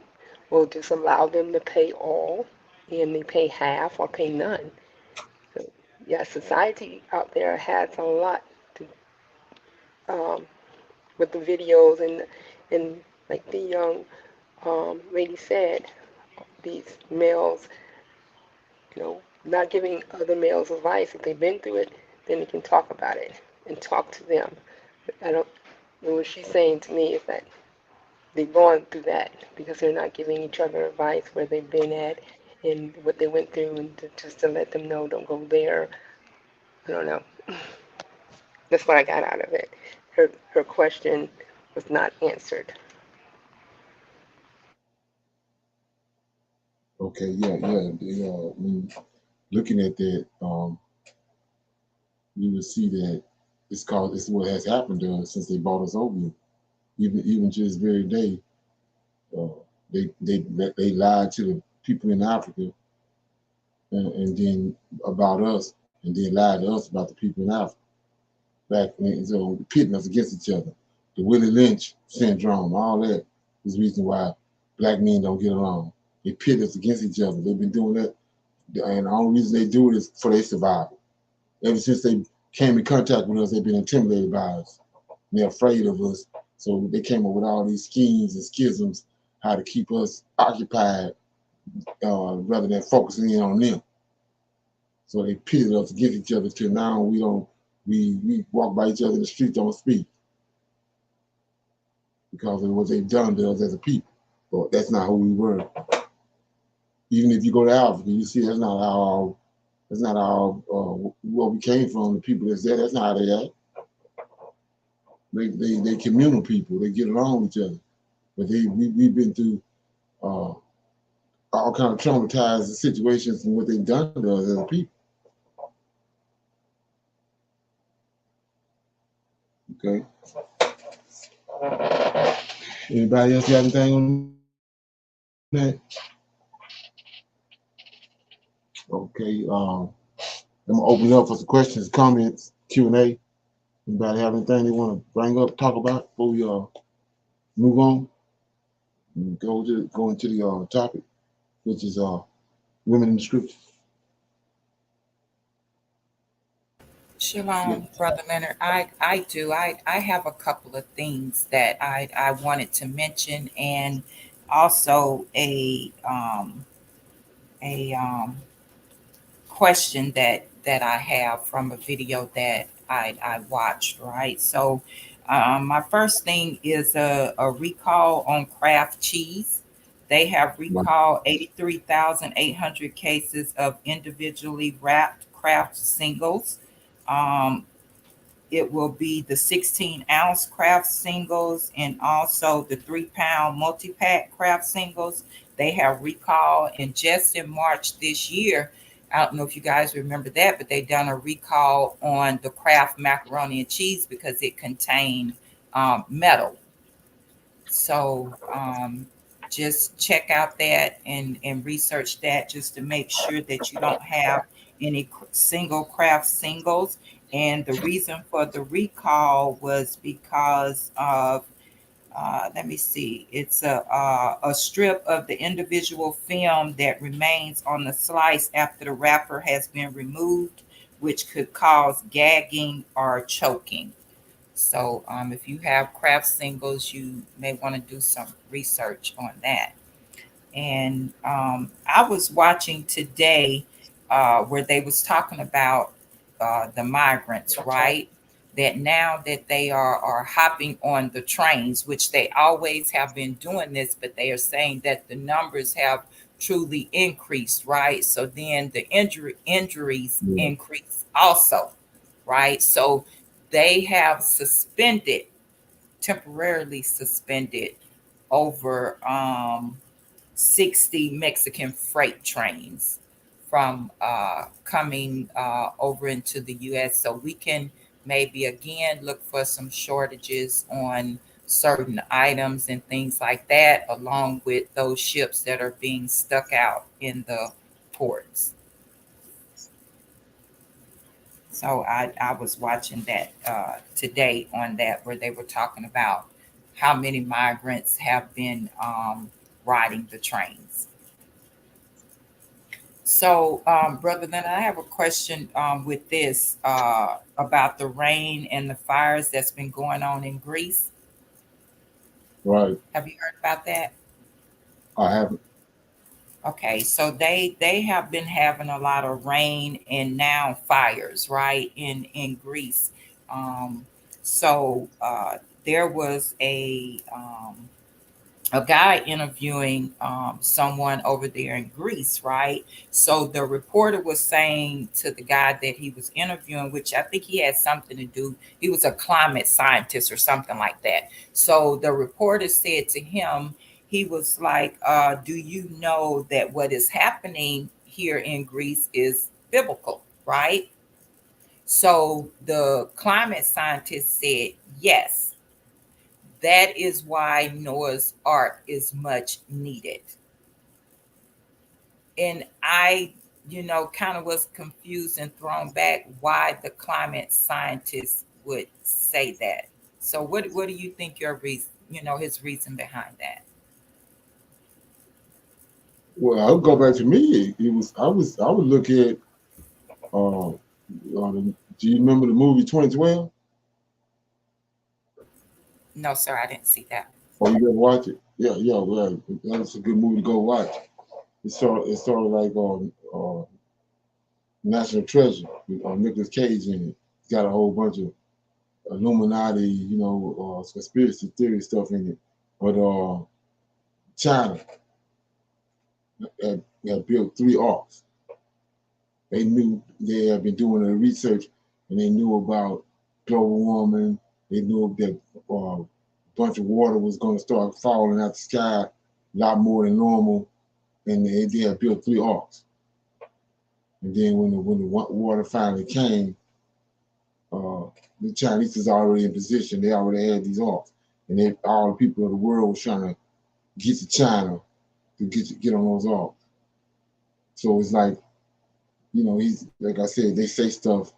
will just allow them to pay all, and they pay half or pay none. So, yeah, society out there has a lot to, um, with the videos and like the young lady said, these males, not giving other males advice. If they've been through it, then they can talk about it and talk to them. But I don't. What she's saying to me is that they've gone through that because they're not giving each other advice where they've been at and what they went through, and just to let them know, don't go there. I don't know. That's what I got out of it. Her question was not answered. Okay, yeah, yeah. When looking at that, you will see that it's what has happened to us since they brought us over. Even to this very day, uh, they lied to the people in Africa, and then about us, and then lied to us about the people in Africa. Back then, so pitting us against each other. The Willie Lynch syndrome, all that is the reason why black men don't get along. They pit us against each other. They've been doing that, and the only reason they do it is for their survival. Ever since they came in contact with us, they've been intimidated by us. They're afraid of us. So they came up with all these schemes and schisms how to keep us occupied rather than focusing in on them. So they pitted us against each other till now we walk by each other in the street, don't speak because of what they've done to us as a people. But that's not who we were. Even if you go to Africa, you see that's not our where we came from. The people that's there, that's not how they act. They communal people. They get along with each other. But we've been through uh, all kind of traumatized situations and what they've done to us as a people. Okay. Anybody else got anything on that? Okay. I'm gonna open it up for some questions, comments, Q&A. Anybody have anything they want to bring up, talk about before we move on and go into the topic, which is women in the scripture. Yeah. Shalom, Brother Leonard. I do. I have a couple of things that I wanted to mention, and also a question that I have from a video that I watched, right? So my first thing is a recall on Kraft cheese. They have Right. recalled 83,800 cases of individually wrapped Kraft singles. Um, it will be the 16-ounce craft singles and also the 3-pound multi-pack craft singles. They have recall, and just in March this year, I don't know if you guys remember that, but they done a recall on the Kraft macaroni and cheese because it contained metal. So just check out that and research that just to make sure that you don't have any single craft singles. And the reason for the recall was because of let me see. It's a strip of the individual film that remains on the slice after the wrapper has been removed, which could cause gagging or choking. So, if you have craft singles, you may want to do some research on that. And I was watching today where they was talking about the migrants, right? That now that they are hopping on the trains, which they always have been doing this, but they are saying that the numbers have truly increased, right? So then the injuries Yeah. increase also, right? So they have temporarily suspended over 60 Mexican freight trains from coming over into the US. So we can maybe again look for some shortages on certain items and things like that, along with those ships that are being stuck out in the ports. So I was watching that today on that where they were talking about how many migrants have been riding the trains. So, Brother Leonard, I have a question with this about the rain and the fires that's been going on in Greece. Right. Have you heard about that? I haven't. Okay, so they have been having a lot of rain and now fires, right, in Greece. Um, so there was a guy interviewing someone over there in Greece, right? So the reporter was saying to the guy that he was interviewing, which I think he had something to do, he was a climate scientist or something like that. So the reporter said to him, he was like, do you know that what is happening here in Greece is biblical, right? So the climate scientist said, yes, that is why Noah's Ark is much needed. And I, kind of was confused and thrown back why the climate scientists would say that. So what do you think your reason, his reason behind that? Well, I'll go back to me. It was I would look at do you remember the movie 2012? No, sir, I didn't see that. Or you ever watch it? Yeah, yeah, well, that's a good movie to go watch. It's sort of like National Treasure with Nicolas Cage in it. It's got a whole bunch of Illuminati, conspiracy theory stuff in it. But China had built 3 arcs. They knew they had been doing their research, and they knew about global warming. They knew that a bunch of water was going to start falling out the sky a lot more than normal, and they had built 3 arcs. And then when the water finally came, uh, the Chinese was already in position. They already had these arcs, and all the people of the world was trying to get to China to get on those arcs. So it's like, he's like I said, they say stuff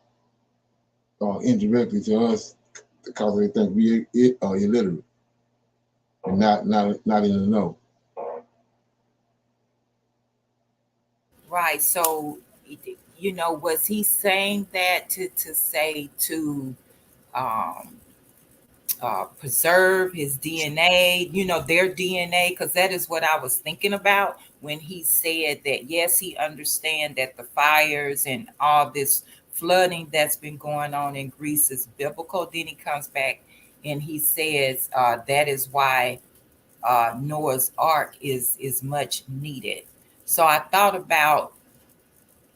indirectly to us because they think we are illiterate and not in the know. Right. So, was he saying that to say to um, preserve his DNA, their DNA, because that is what I was thinking about when he said that, yes, he understand that the fires and all this flooding that's been going on in Greece is biblical. Then he comes back and he says that is why Noah's Ark is much needed. So I thought about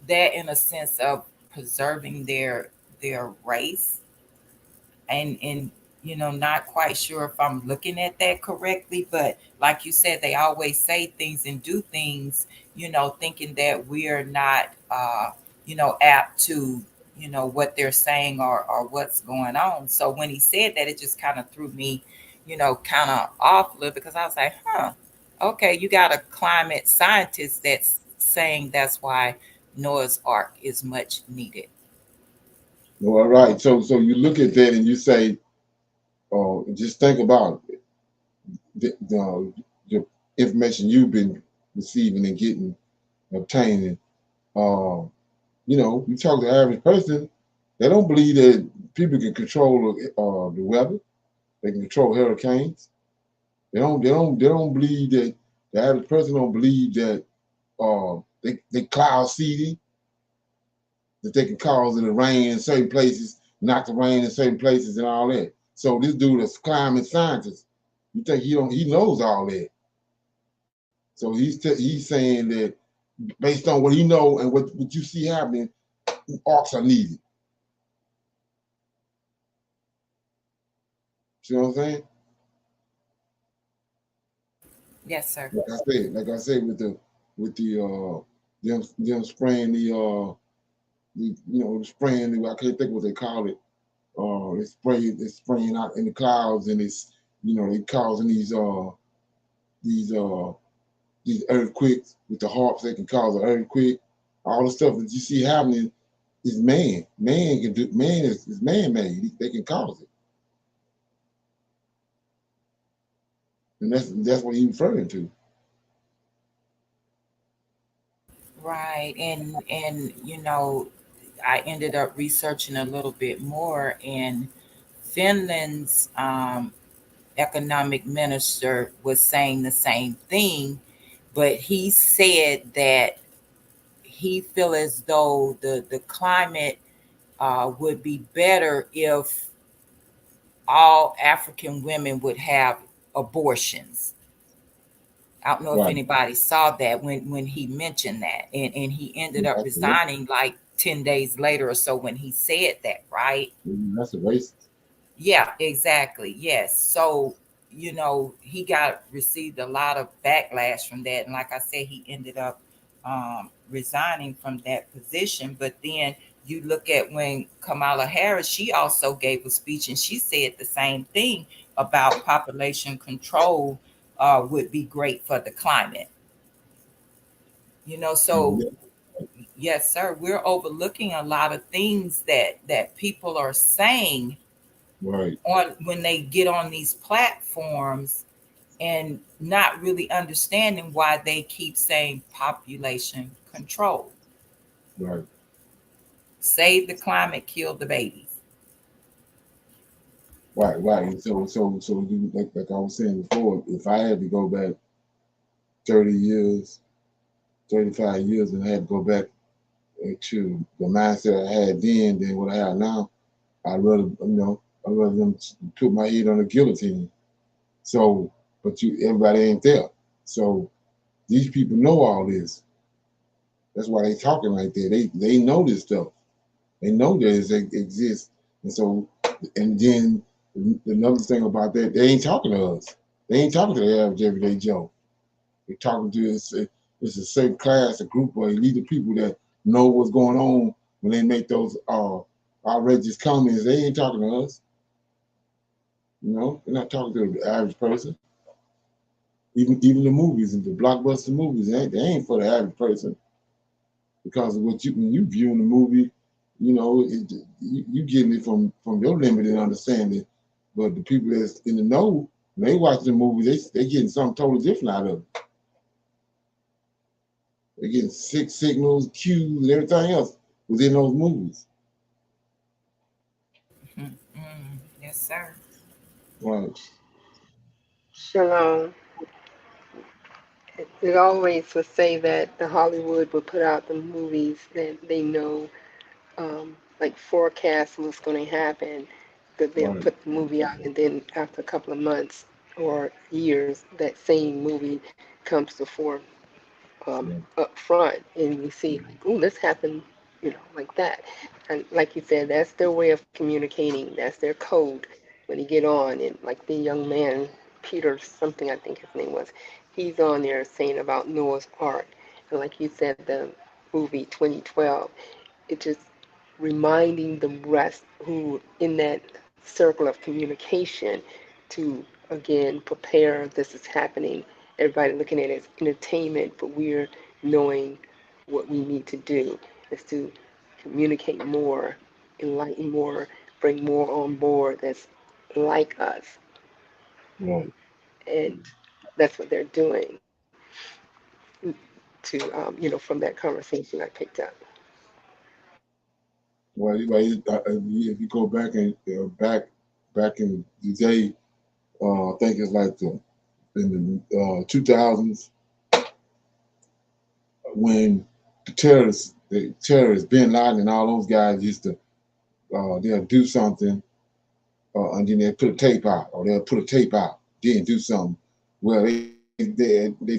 that in a sense of preserving their race and not quite sure if I'm looking at that correctly, but like you said, they always say things and do things, thinking that we're not apt to what they're saying or what's going on. So when he said that, it just kind of threw me kind of off a little, because I was like, okay, you got a climate scientist that's saying that's why Noah's Ark is much needed. All right. So you look at that and you say, just think about it. the information you've been receiving and getting, obtaining. Uh, you talk to the average person, they don't believe that people can control the weather. They can control hurricanes. They don't believe that the average person don't believe that they cloud seeding, that they can cause it to rain in certain places, not to rain in certain places, and all that. So this dude is climate scientist. You think he knows all that? So he's saying that based on what he know and what you see happening, arcs are needed. See what I'm saying? Yes, sir. Like I said, with the them spraying the spraying I can't think what they call it. It's spraying out in the clouds, and it's they causing these uh these earthquakes with the harps. They can cause an earthquake. All the stuff that you see happening is man. Man can do. Man is man made. They can cause it, and that's what he's referring to. Right. And I ended up researching a little bit more, and Finland's economic minister was saying the same thing, but he said that he feel as though the climate would be better if all African women would have abortions. I don't know if Right. anybody saw that when he mentioned that, and he ended up That's a, resigning like 10 days later or so when he said that, right? that's a racist. Yeah, exactly. Yes. So, he got received a lot of backlash from that. And like I said, he ended up resigning from that position. But then you look at when Kamala Harris, she also gave a speech and she said the same thing about population control would be great for the climate. So Yeah, yes, sir, we're overlooking a lot of things that people are saying right, on when they get on these platforms, and not really understanding why they keep saying population control. right, Save the climate, kill the babies. right. So like I was saying before, if I had to go back 30 years, 35 years, and I had to go back to the mindset I had then what I have now, I'd rather them put my head on the guillotine. So, but everybody ain't there. So these people know all this. That's why they talking like that. They know this stuff. They know that it exists. And so, and then another thing about that, they ain't talking to us. They ain't talking to the average everyday Joe. They're talking to it's a certain class, a group of elite people that know what's going on when they make those outrageous comments. They ain't talking to us. They're not talking to the average person. Even the movies and the blockbuster movies, they ain't for the average person, because of what when you viewing the movie, you getting it from your limited understanding. But the people that's in the know, when they watch the movie, they getting something totally different out of it. They're getting signals, cues, and everything else within those movies. Yes, sir. Right, Shalom. It always would say that the Hollywood would put out the movies that they know, like forecast what's going to happen, that they'll right, put the movie out, and then after a couple of months or years, that same movie comes to form right, up front, and we see like, oh, this happened, like that. And like you said, that's their way of communicating. That's their code when you get on. And like the young man, Peter something, I think his name was, he's on there saying about Noah's Ark. And like you said, the movie 2012, it just reminding the rest who in that circle of communication to again prepare this is happening, everybody looking at it as entertainment, but we're knowing what we need to do is to communicate more, enlighten more, bring more on board that's like us. right. And that's what they're doing to, from that conversation I picked up. Well, if you go back and back in the day, I think it's like in the 2000s when the terrorists, Bin Laden and all those guys used to they'll do something and then they'll put a tape out, or they'll put a tape out, then do something. Well, they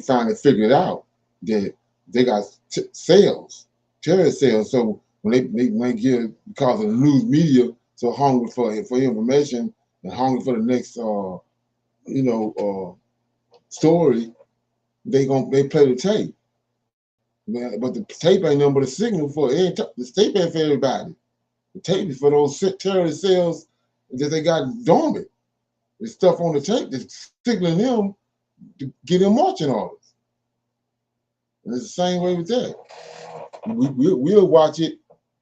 finally figured out that they got sales, terrorist sales. So when they give, because of the news media so hungry for information and hungry for the next story, they play the tape. But the tape ain't nothing but a signal the tape ain't for everybody. The tape is for those terrorist cells that they got dormant. There's stuff on the tape that's signaling them to get them marching orders. And it's the same way with that. We'll watch it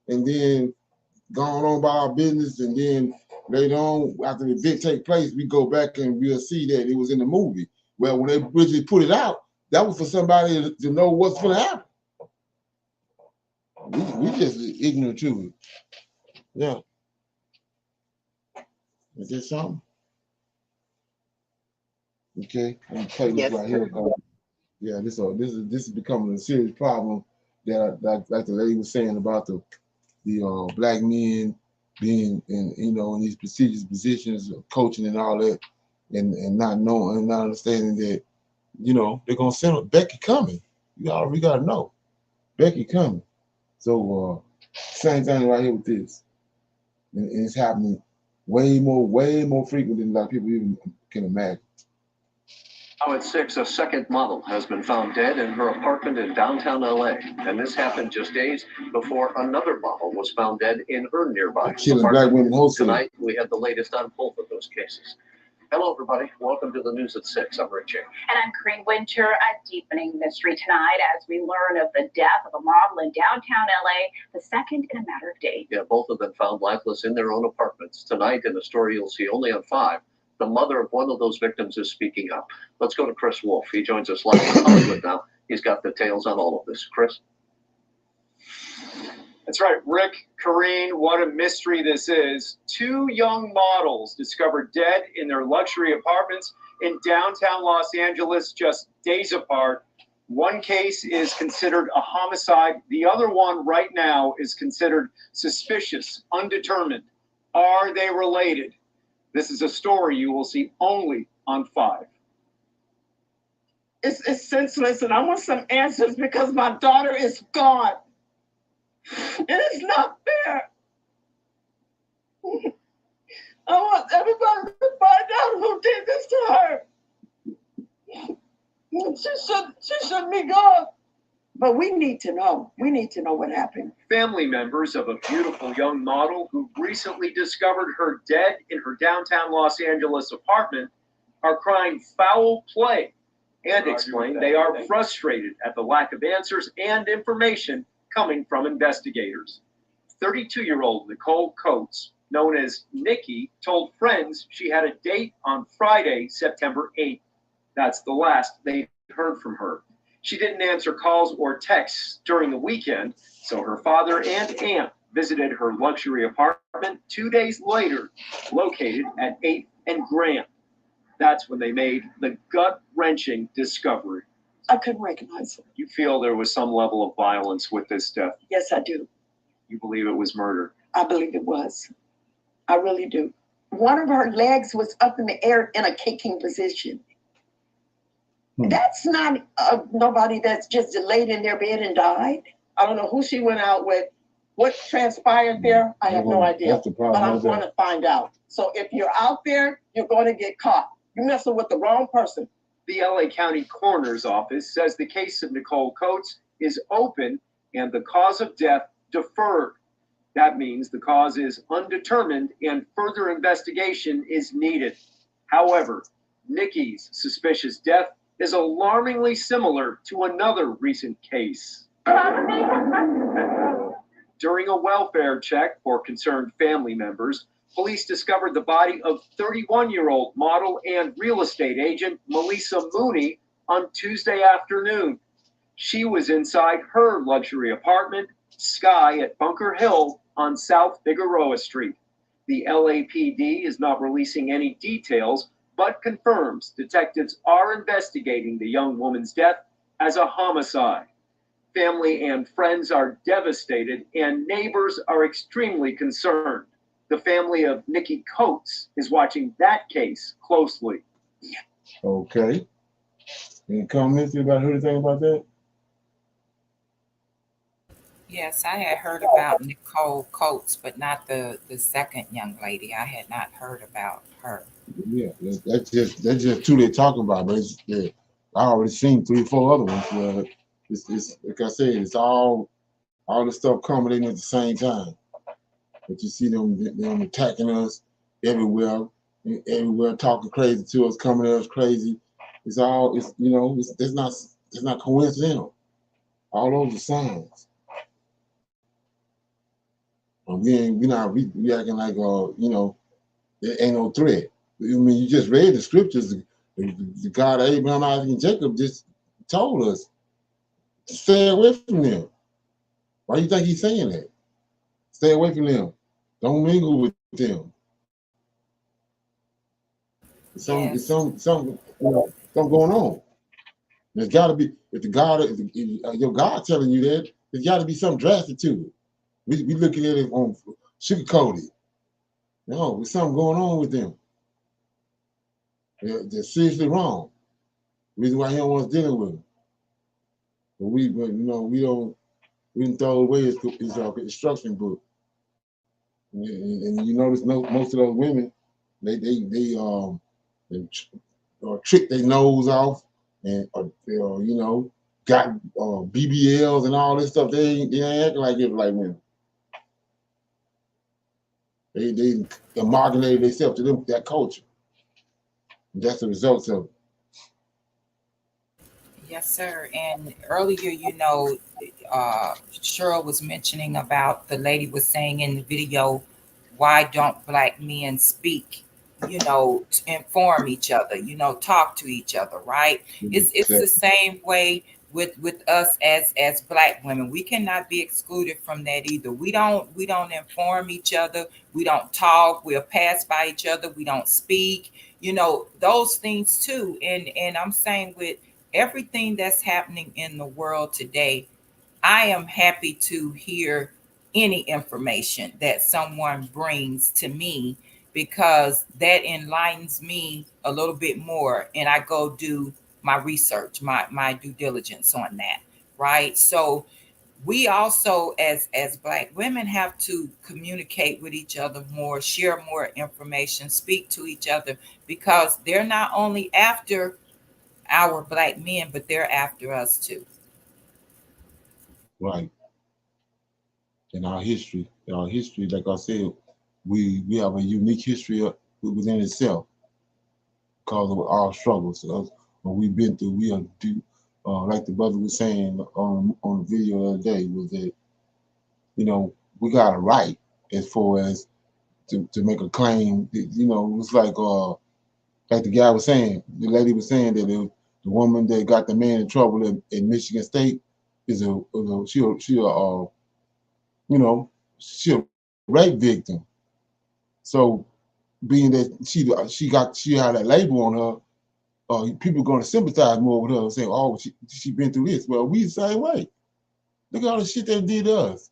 and then go on by our business, and then later on, after the event take place, we go back and we'll see that it was in the movie. Well, when they originally put it out, that was for somebody to know what's going to happen. We just ignorant to it. Yeah. Is there something? Okay, I'm gonna play this Yes, right sir. here. Yeah, this is becoming a serious problem that like the lady was saying about the black men being in these prestigious positions of coaching and all that, and not knowing and not understanding that they're gonna send Becky coming. We gotta know Becky coming. So same thing right here with this, and it's happening way more frequent than a lot of people even can imagine. Now at 6, a second model has been found dead in her apartment in downtown LA. And this happened just days before another model was found dead in her nearby Killing black apartment. women wholesale. Tonight, we have the latest on both of those cases. Hello, everybody. Welcome to the news at 6. I'm Rick James. And I'm Corinne Winter. A deepening mystery tonight as we learn of the death of a model in downtown LA, the second in a matter of days. Yeah, both have been found lifeless in their own apartments. Tonight, in a story you'll see only on 5, the mother of one of those victims is speaking up. Let's go to Chris Wolf. He joins us live in Hollywood now. He's got details on all of this. Chris? That's right, Rick, Corinne, what a mystery this is. 2 young models discovered dead in their luxury apartments in downtown Los Angeles just days apart. One case is considered a homicide. The other one right now is considered suspicious, undetermined. Are they related? This is a story you will see only on 5. It's senseless, and I want some answers because my daughter is gone. It is not fair. I want everybody to find out who did this to her. She shouldn't be gone. But we need to know. We need to know what happened. Family members of a beautiful young model who recently discovered her dead in her downtown Los Angeles apartment are crying foul play and explain they are frustrated at the lack of answers and information coming from investigators. 32-year-old Nicole Coates, known as Nikki, told friends she had a date on Friday, September 8th. That's the last they heard from her. She didn't answer calls or texts during the weekend, so her father and aunt visited her luxury apartment 2 days later, located at 8th and Grant. That's when they made the gut-wrenching discovery. I couldn't recognize her. You feel there was some level of violence with this death? Yes, I do. You believe it was murder? I believe it was. I really do. One of her legs was up in the air in a kicking position. That's not nobody that's just laid in their bed and died. I don't know who she went out with. What transpired there, I have no idea. That's the problem. But I'm going to find out. So if you're out there, you're going to get caught. You're messing with the wrong person. The LA County Coroner's Office says the case of Nicole Coates is open and the cause of death deferred. That means the cause is undetermined and further investigation is needed. However, Nikki's suspicious death is alarmingly similar to another recent case. During a welfare check for concerned family members, Police discovered the body of 31-year-old model and real estate agent Melissa Mooney on Tuesday afternoon. She was inside her luxury apartment, Sky, at Bunker Hill on South Figueroa Street. The LAPD is not releasing any details, but confirms detectives are investigating the young woman's death as a homicide. Family and friends are devastated, and neighbors are extremely concerned. The family of Nikki Coates is watching that case closely. Okay. Any comments? Anybody heard anything about that? Yes, I had heard about Nicole Coates, but not the second young lady. I had not heard about her. Yeah, that's just two they're talking about, but it's, yeah, I already seen 3 or 4 other ones where it's like I said, it's all the stuff culminating at the same time. But you see them attacking us everywhere, talking crazy to us, coming at us crazy. It's not coincidental. All those are signs. And we acting like there ain't no threat. I mean, you just read the scriptures. The God of Abraham, Isaac, and Jacob just told us to stay away from them. Why do you think he's saying that? Stay away from them. Don't mingle with them. Yes. Something going on. There's got to be, if your God telling you that, there's got to be something drastic to it. We looking at it on sugarcoated. No, there's something going on with them. They're seriously wrong. Reason why he don't want us dealing with them. But we didn't throw away his instruction book. And you notice most of those women, they trick their nose off and got BBLs and all this stuff. They ain't acting like it like women. They amalgamated themselves to them that culture. And that's the results of it. Yes, sir. And earlier, Cheryl was mentioning about the lady was saying in the video, why don't black men speak, to inform each other, talk to each other, right? It's the same way with us as black women. We cannot be excluded from that either. We don't inform each other. We don't talk. We'll pass by each other. We don't speak, those things too. And I'm saying with everything that's happening in the world today, I am happy to hear any information that someone brings to me, because that enlightens me a little bit more, and I go do my research, my due diligence on that, right? So we also as black women have to communicate with each other more, share more information, speak to each other, because they're not only after our black men, but they're after us too. Right. In our history, like I said, we have a unique history within itself because of our struggles. What we've been through, we are due. Like the brother was saying on the video the other day, was that we got a right as far as to make a claim. It's like the guy was saying, the lady was saying that the woman that got the man in trouble in Michigan State is she a rape victim. So being that she had that label on her, people are going to sympathize more with her and say, oh, she been through this. Well, we the same way. Look at all the shit they did to us.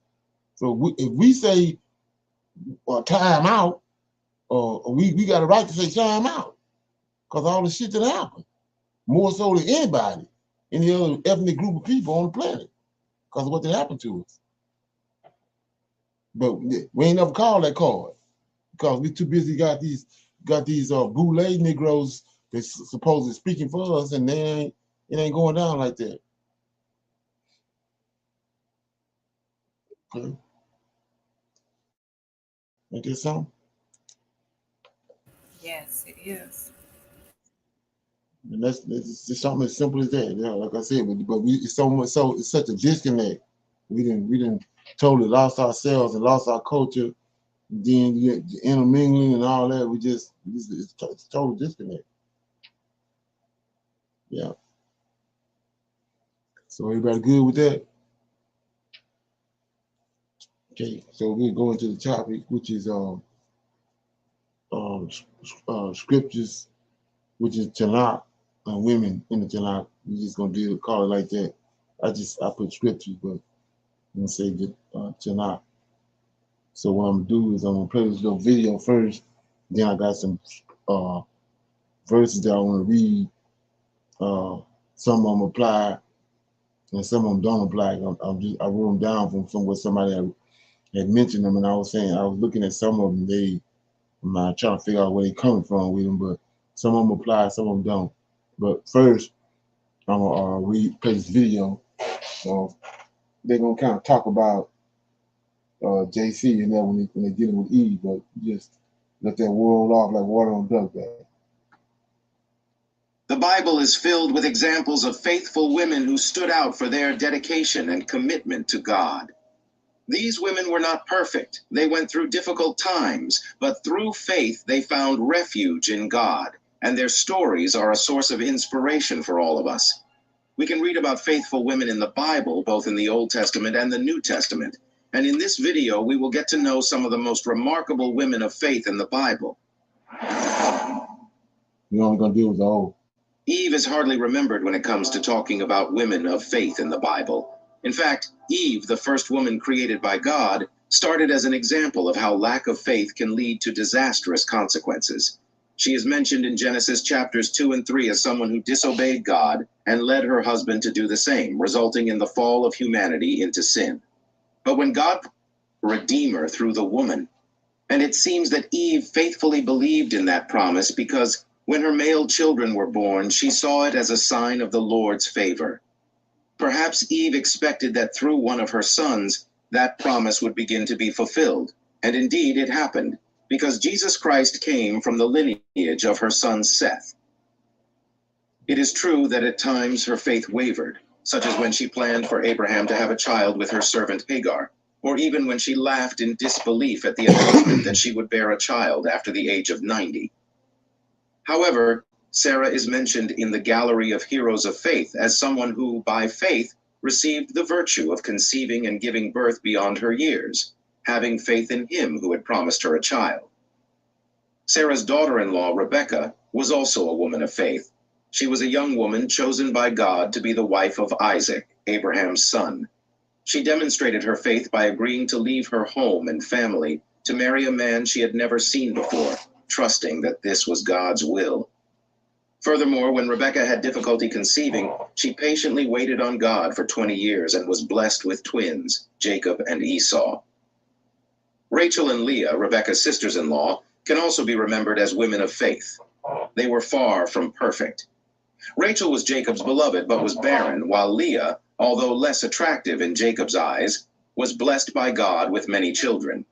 So if we say time out, we got a right to say time out because all the shit that happened, more so than anybody, any other ethnic group of people on the planet, because of what that happened to us. But we ain't never called that card because we too busy got these bootleg Negroes that's supposedly speaking for us, and it ain't going down like that. Okay. Ain't that something? Yes, it is. And that's just something as simple as that. Yeah, like I said, but it's so much, so it's such a disconnect. We didn't totally lost ourselves and lost our culture, Then you get the intermingling and all that. It's a total disconnect. Yeah. So everybody good with that? Okay. So we're going to the topic, which is scriptures, which is TANAK, women in the TANAK. We're just gonna call it like that. I put scriptures, but I'm gonna say the TANAK. So what I'm gonna do is I'm gonna play this little video first. Then I got some verses that I want to read. Some of them apply, and some of them don't apply. I wrote them down from somewhere somebody had mentioned them, and I was looking at some of them. I'm not trying to figure out where they coming from with them, but some of them apply, some of them don't. But first, I'm gonna play this video. So they're gonna kind of talk about JC and that when they're dealing with Eve, but just let that roll off like water on duck bag. The Bible is filled with examples of faithful women who stood out for their dedication and commitment to God. These women were not perfect. They went through difficult times, but through faith they found refuge in God, and their stories are a source of inspiration for all of us. We can read about faithful women in the Bible, both in the Old Testament and the New Testament. And in this video, we will get to know some of the most remarkable women of faith in the Bible. We're only gonna deal with the old. Eve is hardly remembered when it comes to talking about women of faith in the Bible. In fact, Eve, the first woman created by God, started as an example of how lack of faith can lead to disastrous consequences. She is mentioned in Genesis chapters 2 and 3 as someone who disobeyed God and led her husband to do the same, resulting in the fall of humanity into sin. But when God redeemed her through the woman, and it seems that Eve faithfully believed in that promise because when her male children were born, she saw it as a sign of the Lord's favor. Perhaps Eve expected that through one of her sons, that promise would begin to be fulfilled. And indeed it happened, because Jesus Christ came from the lineage of her son Seth. It is true that at times her faith wavered, such as when she planned for Abraham to have a child with her servant Hagar, or even when she laughed in disbelief at the announcement that she would bear a child after the age of 90. However, Sarah is mentioned in the gallery of heroes of faith as someone who, by faith, received the virtue of conceiving and giving birth beyond her years, having faith in him who had promised her a child. Sarah's daughter-in-law, Rebekah, was also a woman of faith. She was a young woman chosen by God to be the wife of Isaac, Abraham's son. She demonstrated her faith by agreeing to leave her home and family to marry a man she had never seen before, trusting that this was God's will. Furthermore, when Rebekah had difficulty conceiving, she patiently waited on God for 20 years and was blessed with twins, Jacob and Esau. Rachel and Leah, Rebekah's sisters-in-law, can also be remembered as women of faith. They were far from perfect. Rachel was Jacob's beloved but was barren, while Leah, although less attractive in Jacob's eyes, was blessed by God with many children.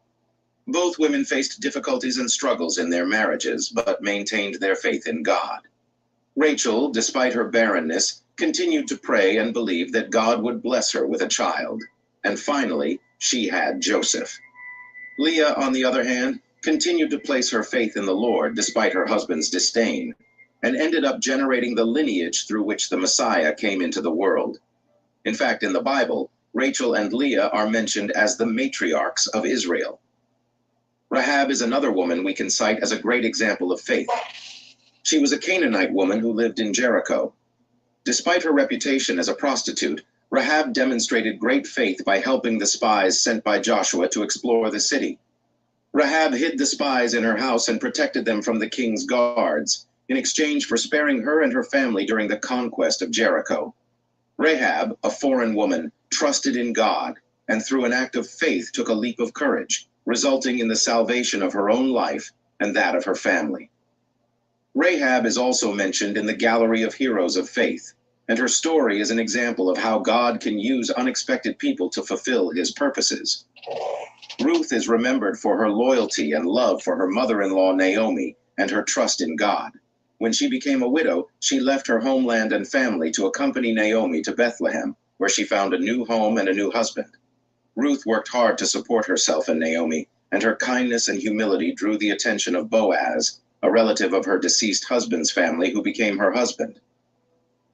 Both women faced difficulties and struggles in their marriages, but maintained their faith in God. Rachel, despite her barrenness, continued to pray and believe that God would bless her with a child. And finally, she had Joseph. Leah, on the other hand, continued to place her faith in the Lord despite her husband's disdain, and ended up generating the lineage through which the Messiah came into the world. In fact, in the Bible, Rachel and Leah are mentioned as the matriarchs of Israel. Rahab is another woman we can cite as a great example of faith. She was a Canaanite woman who lived in Jericho. Despite her reputation as a prostitute, Rahab demonstrated great faith by helping the spies sent by Joshua to explore the city. Rahab hid the spies in her house and protected them from the king's guards, in exchange for sparing her and her family during the conquest of Jericho. Rahab, a foreign woman, trusted in God, and through an act of faith took a leap of courage, resulting in the salvation of her own life and that of her family. Rahab is also mentioned in the gallery of heroes of faith, and her story is an example of how God can use unexpected people to fulfill his purposes. Ruth is remembered for her loyalty and love for her mother-in-law Naomi and her trust in God. When she became a widow, she left her homeland and family to accompany Naomi to Bethlehem, where she found a new home and a new husband. Ruth worked hard to support herself and Naomi, and her kindness and humility drew the attention of Boaz, a relative of her deceased husband's family who became her husband.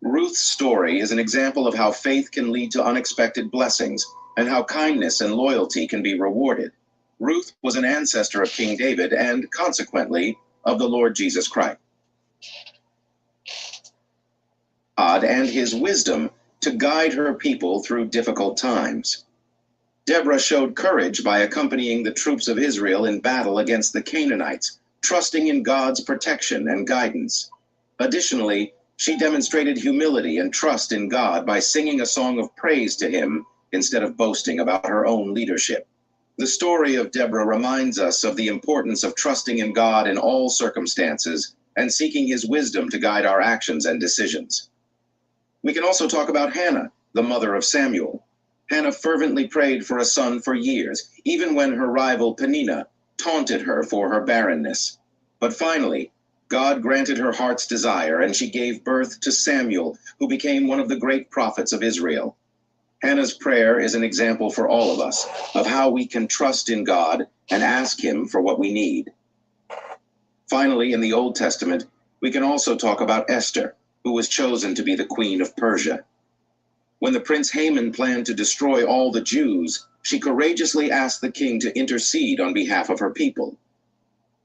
Ruth's story is an example of how faith can lead to unexpected blessings and how kindness and loyalty can be rewarded. Ruth was an ancestor of King David and, consequently, of the Lord Jesus Christ. God and his wisdom to guide her people through difficult times. Deborah showed courage by accompanying the troops of Israel in battle against the Canaanites, trusting in God's protection and guidance. Additionally, she demonstrated humility and trust in God by singing a song of praise to him instead of boasting about her own leadership. The story of Deborah reminds us of the importance of trusting in God in all circumstances and seeking his wisdom to guide our actions and decisions. We can also talk about Hannah, the mother of Samuel. Hannah fervently prayed for a son for years, even when her rival Peninnah taunted her for her barrenness. But finally, God granted her heart's desire, and she gave birth to Samuel, who became one of the great prophets of Israel. Hannah's prayer is an example for all of us of how we can trust in God and ask him for what we need. Finally, in the Old Testament, we can also talk about Esther, who was chosen to be the queen of Persia. When the prince Haman planned to destroy all the Jews, she courageously asked the king to intercede on behalf of her people.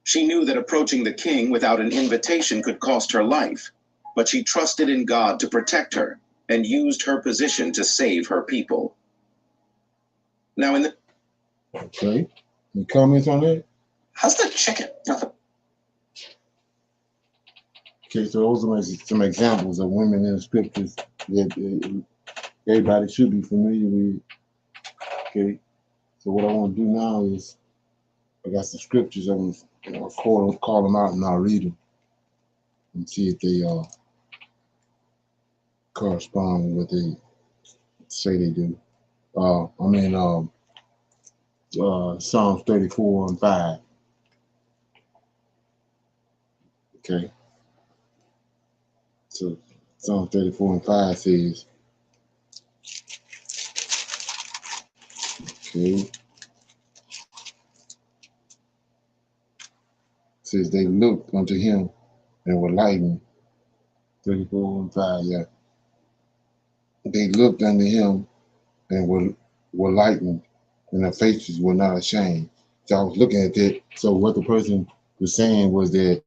She knew that approaching the king without an invitation could cost her life, but she trusted in God to protect her and used her position to save her people. Now in the... Okay. Any comments on that? How's the chicken? Okay, so those are some examples of women in the scriptures that everybody should be familiar with. Okay, so what I want to do now is I got some scriptures. I'm gonna call them out and I'll read them and see if they correspond with what they say they do. I'm in Psalms 34 and 5. Okay, so Psalm 34 and 5 says, okay, says they looked unto him and were lightened. 34 and 5, yeah. They looked unto him and were lightened, and their faces were not ashamed. So I was looking at that. So what the person was saying was that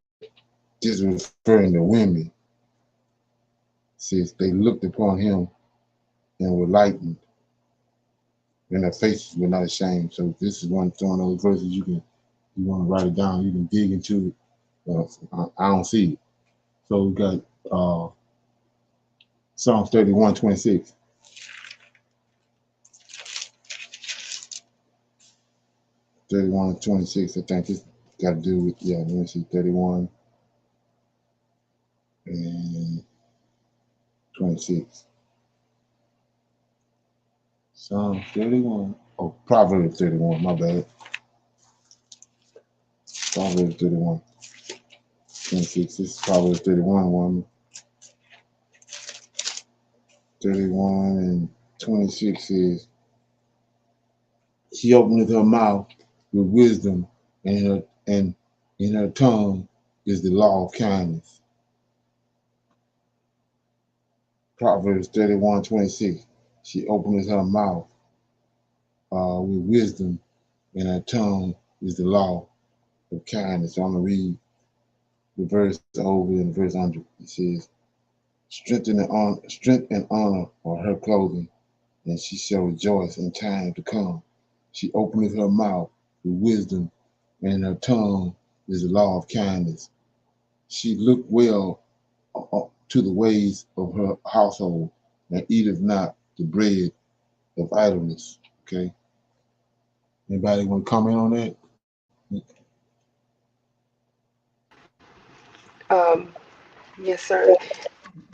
this was referring to women. It says they looked upon him and were lightened, and their faces were not ashamed. So this is one of those verses you want to write it down, you can dig into it. I don't see it. So we got Psalms 31:26. 31:26. I think it's got to do with, yeah, let me see, 31 and 26. Psalm 31. Oh, Proverbs 31, my bad. Proverbs 31. 26. This is Proverbs 31, woman. 31 and 26 says, she openeth her mouth with wisdom, and in her tongue is the law of kindness. Proverbs 31:26. She openeth her mouth with wisdom, and her tongue is the law of kindness. So I'm going to read the verse over and verse under. It says, strength and honor are her clothing, and she shall rejoice in time to come. She openeth her mouth with wisdom, and in her tongue is the law of kindness. She looked well to the ways of her household, and eateth not the bread of idleness. Okay. Anybody want to comment on that? Um, yes, sir.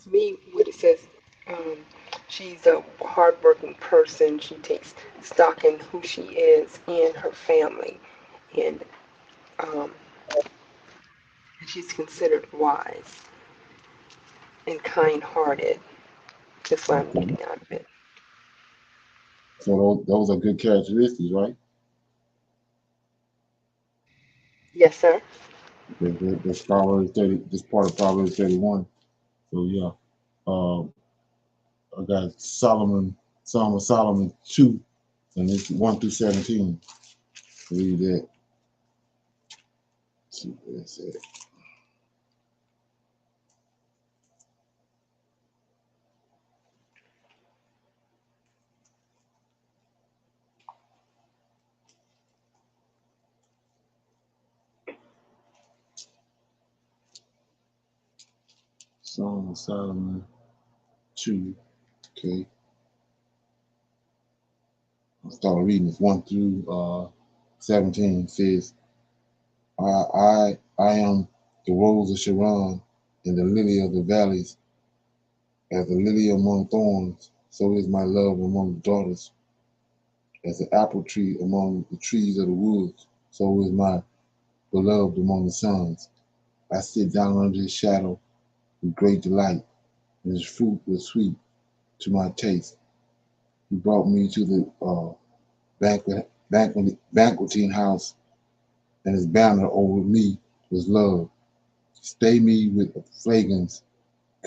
To me, what it says, um, she's a hardworking person. She takes stock in who she is and her family, and um, she's considered wise and kind-hearted. That's what I'm Okay. getting out of it. So those are good characteristics, right? Yes, sir. That's Proverbs 30. This part of Proverbs 31. So yeah, uh, I got Psalm of Solomon 2, and it's 1 through 17. Read that. See what it says. Psalm of Solomon 2. Okay, I'll start reading. It's 1 through 17. It says, I am the rose of Sharon and the lily of the valleys. As the lily among thorns, so is my love among the daughters. As the apple tree among the trees of the woods, so is my beloved among the sons. I sit down under his shadow with great delight, and his fruit was sweet to my taste. He brought me to the banqueting house, and his banner over me was love. Stay me with fragrance,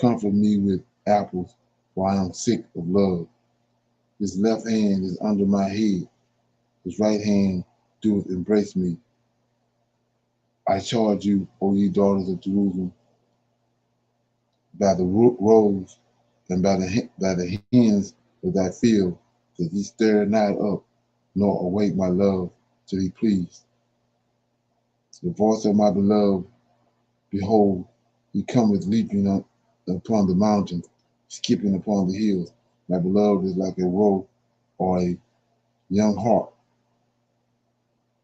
comfort me with apples, for I am sick of love. His left hand is under my head, his right hand doeth embrace me. I charge you, O ye daughters of Jerusalem, by the roes and by the hens of thy field, that ye stir not up, nor awake my love to be pleased. The voice of my beloved, behold, he cometh leaping up upon the mountains, skipping upon the hills. My beloved is like a roe or a young hart.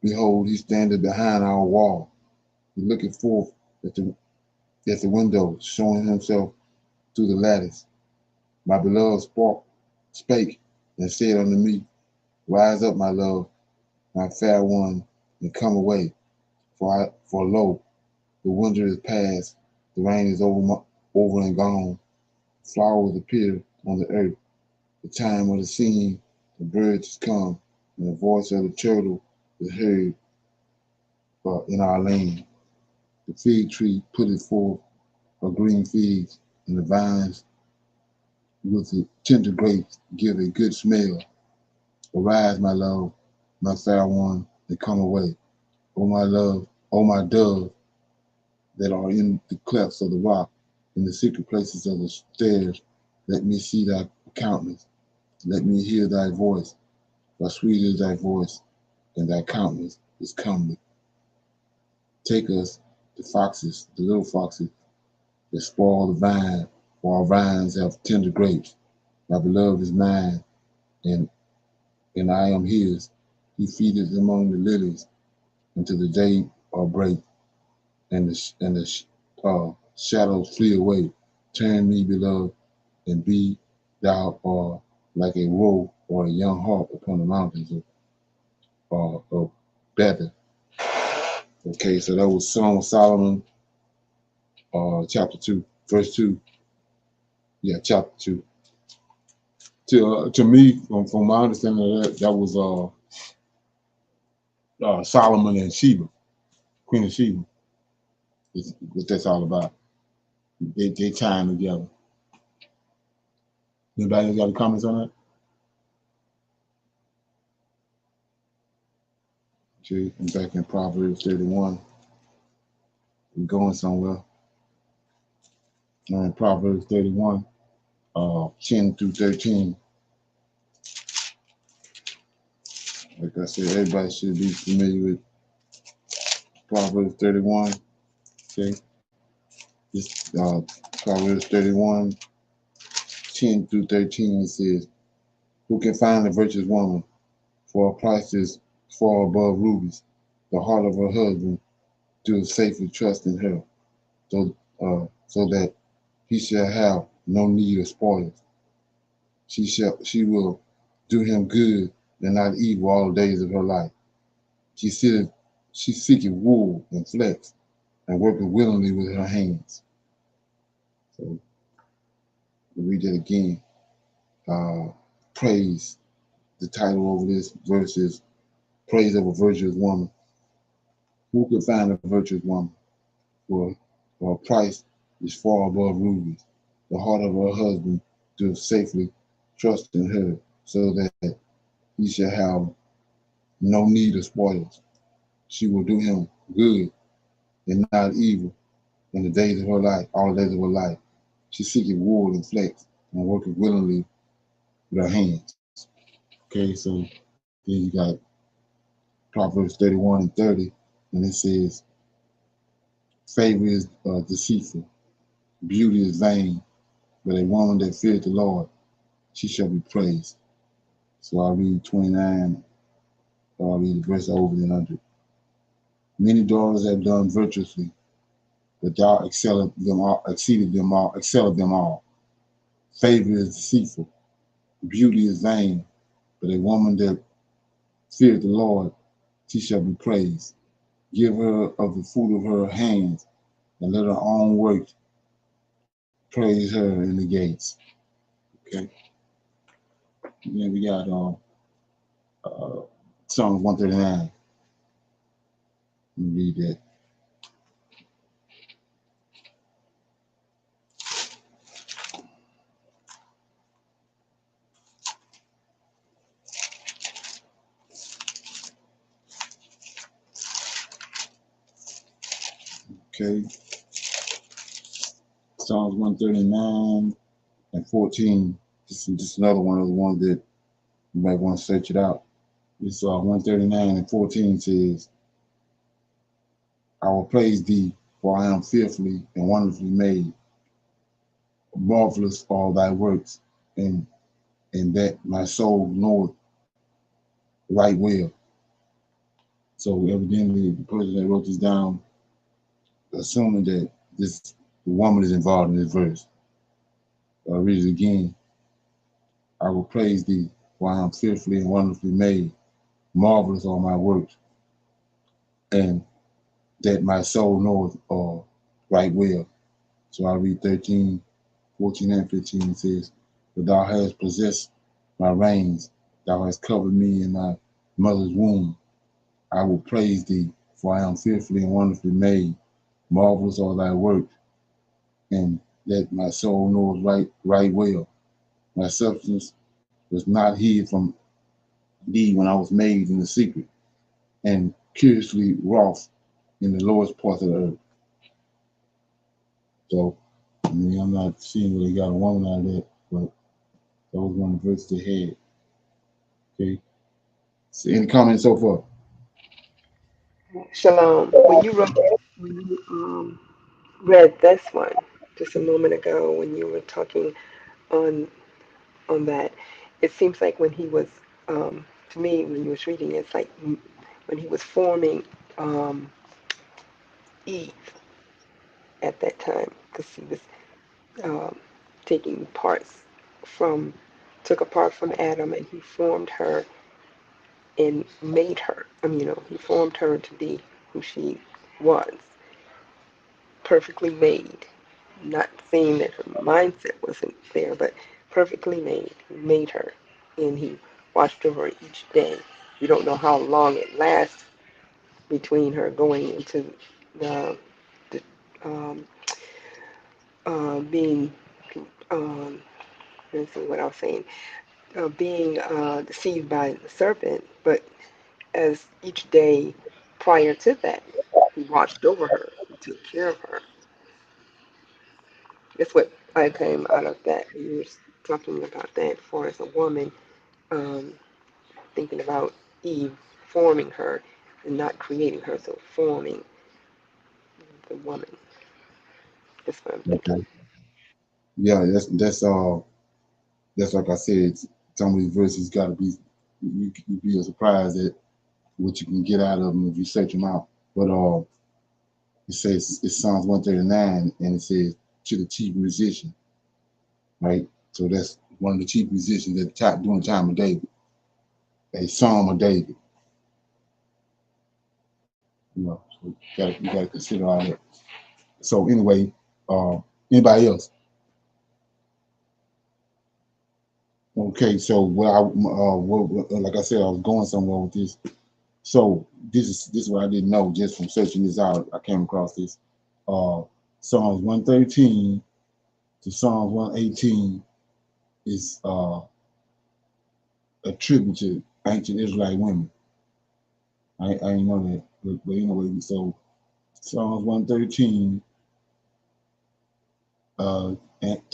Behold, he standeth behind our wall. He looketh forth at the window, showing himself through the lattice. My beloved spake and said unto me, rise up, my love, my fair one, and come away. For lo, the winter is past, the rain is over and gone. Flowers appear on the earth. The time of the singing, the birds is come, and the voice of the turtle is heard in our land. The fig tree putteth forth her green figs, and the vines with the tender grapes give a good smell. Arise, my love, my fair one, and come away. O my love, O my dove, that are in the clefts of the rock, in the secret places of the stairs, let me see thy countenance. Let me hear thy voice. For sweet is thy voice, and thy countenance is comely. Take us, the little foxes, that spoil the vine, for our vines have tender grapes. My beloved is mine, and I am his. He feedeth among the lilies until the day break, and the shadows flee away. Turn me, beloved, and be thou like a roe or a young hart upon the mountains of Bether. Okay, so that was Song of Solomon, chapter 2, verse 2. Yeah, chapter 2. To me, from my understanding of that was Solomon and Sheba, Queen of Sheba. Is what that's all about. They time together. Anybody got any comments on that? Okay, I'm back in Proverbs 31. We're going somewhere. In Proverbs 31, 10 through 13. Like I said, everybody should be familiar with Proverbs 31. Okay, this Proverbs 31, 10 through 13, it says, who can find a virtuous woman? For her price is far above rubies. The heart of her husband doeth safely trust in her, so that he shall have no need of spoils. She will do him good and not evil all the days of her life. She seeketh wool and flax, and worketh willingly with her hands. So we read that again. Praise. The title over this verse is Praise of a Virtuous Woman. Who could find a virtuous woman? For her price is far above rubies. The heart of her husband doth safely trust in her, so that he shall have no need of spoils. She will do him good and not evil in the days of her life, all the days of her life. She seeketh wool and flax and worketh willingly with her hands. Okay, so then you got Proverbs 31 and 30, and it says, favor is deceitful, beauty is vain, but a woman that feareth the Lord, she shall be praised. So I'll read 29, I'll read the verse over and under. Many daughters have done virtuously, but thou excelled them all, exceeded them all, excelled them all. Favor is deceitful, beauty is vain, but a woman that feareth the Lord, she shall be praised. Give her of the fruit of her hands, and let her own work praise her in the gates. Okay. And then we got Psalm 139. Let me read that. Okay. Psalms 139 and 14. This is just another one of the ones that you might want to search it out. This 139 and 14 says, I will praise thee, for I am fearfully and wonderfully made. Marvelous are thy works, and that my soul knoweth right well. So evidently the person that wrote this down, assuming that this woman is involved in this verse. I'll read it again. I will praise thee, for I am fearfully and wonderfully made. Marvelous are my works, and that my soul knoweth right well. So I read 13, 14, and 15. It says, but thou hast possessed my reins, thou hast covered me in my mother's womb. I will praise thee, for I am fearfully and wonderfully made. Marvelous are thy works, and that my soul knows right well. My substance was not hid from thee when I was made in the secret, and curiously wrought in the lowest parts of the earth. So, I mean, I'm not seeing where they got a woman out of that, but that was one of the verses they had. Okay. So any comments so far? Shalom. When you read this one just a moment ago, when you were talking on that, it seems like when he was, to me, when you was reading, it's like when he was forming Eve at that time, because he was um, taking parts from, took a part from Adam, and he formed her and made her. I mean, he formed her to be who she was, perfectly made. Not saying that her mindset wasn't there, but perfectly made. He made her, and he watched over her each day. You don't know how long it lasts between her going into the um, being, let's see what I was saying, being deceived by the serpent, but as each day prior to that, he watched over her, he took care of her. That's what I came out of that. You were talking about that for as a woman, um, thinking about Eve forming her and not creating her, so forming the woman. That's what I'm thinking. Okay. Yeah, that's like I said, some of these verses gotta be you be surprised at what you can get out of them if you search them out. But it says it's Psalms 139 and it says to the chief musician, right? So that's one of the chief musicians at the top during the time of David, a Psalm of David. So you gotta consider all that. So anyway, anybody else? Okay, so like I said, I was going somewhere with this. So this is what I didn't know just from searching this out. I came across this. Psalms 113 to Psalms 118 is a tribute to ancient Israelite women. I didn't know that, but anyway, so Psalms 113 and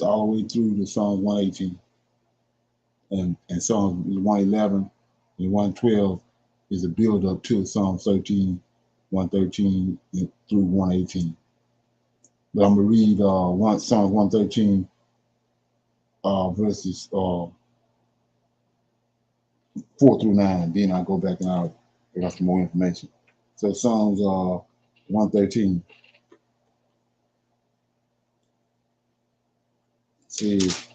all the way through to Psalms 118, and Psalms 111 and 112 is a build up to Psalms 13, 113 through 118. But I'm gonna read Psalms 113 verses 4 through 9. Then I'll go back and I'll get some more information. So Psalms 113 says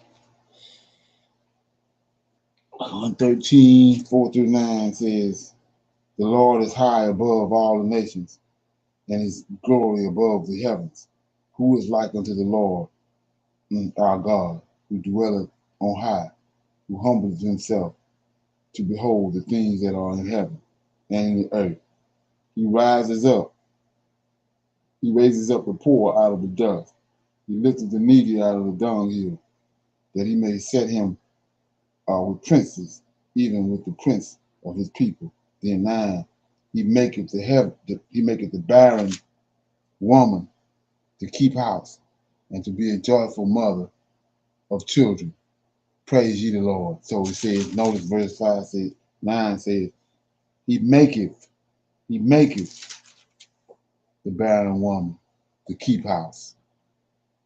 113, 4 through 9 says, the Lord is high above all the nations, and his glory above the heavens. Who is like unto the Lord, our God, who dwelleth on high, who humbles himself to behold the things that are in heaven and in the earth. He raises up the poor out of the dust. He lifted the needy out of the dunghill, that he may set him with princes, even with the prince of his people. Then 9, he maketh the barren woman to keep house, and to be a joyful mother of children. Praise ye the Lord. So he says, notice verse 9 says, he maketh the barren woman to keep house,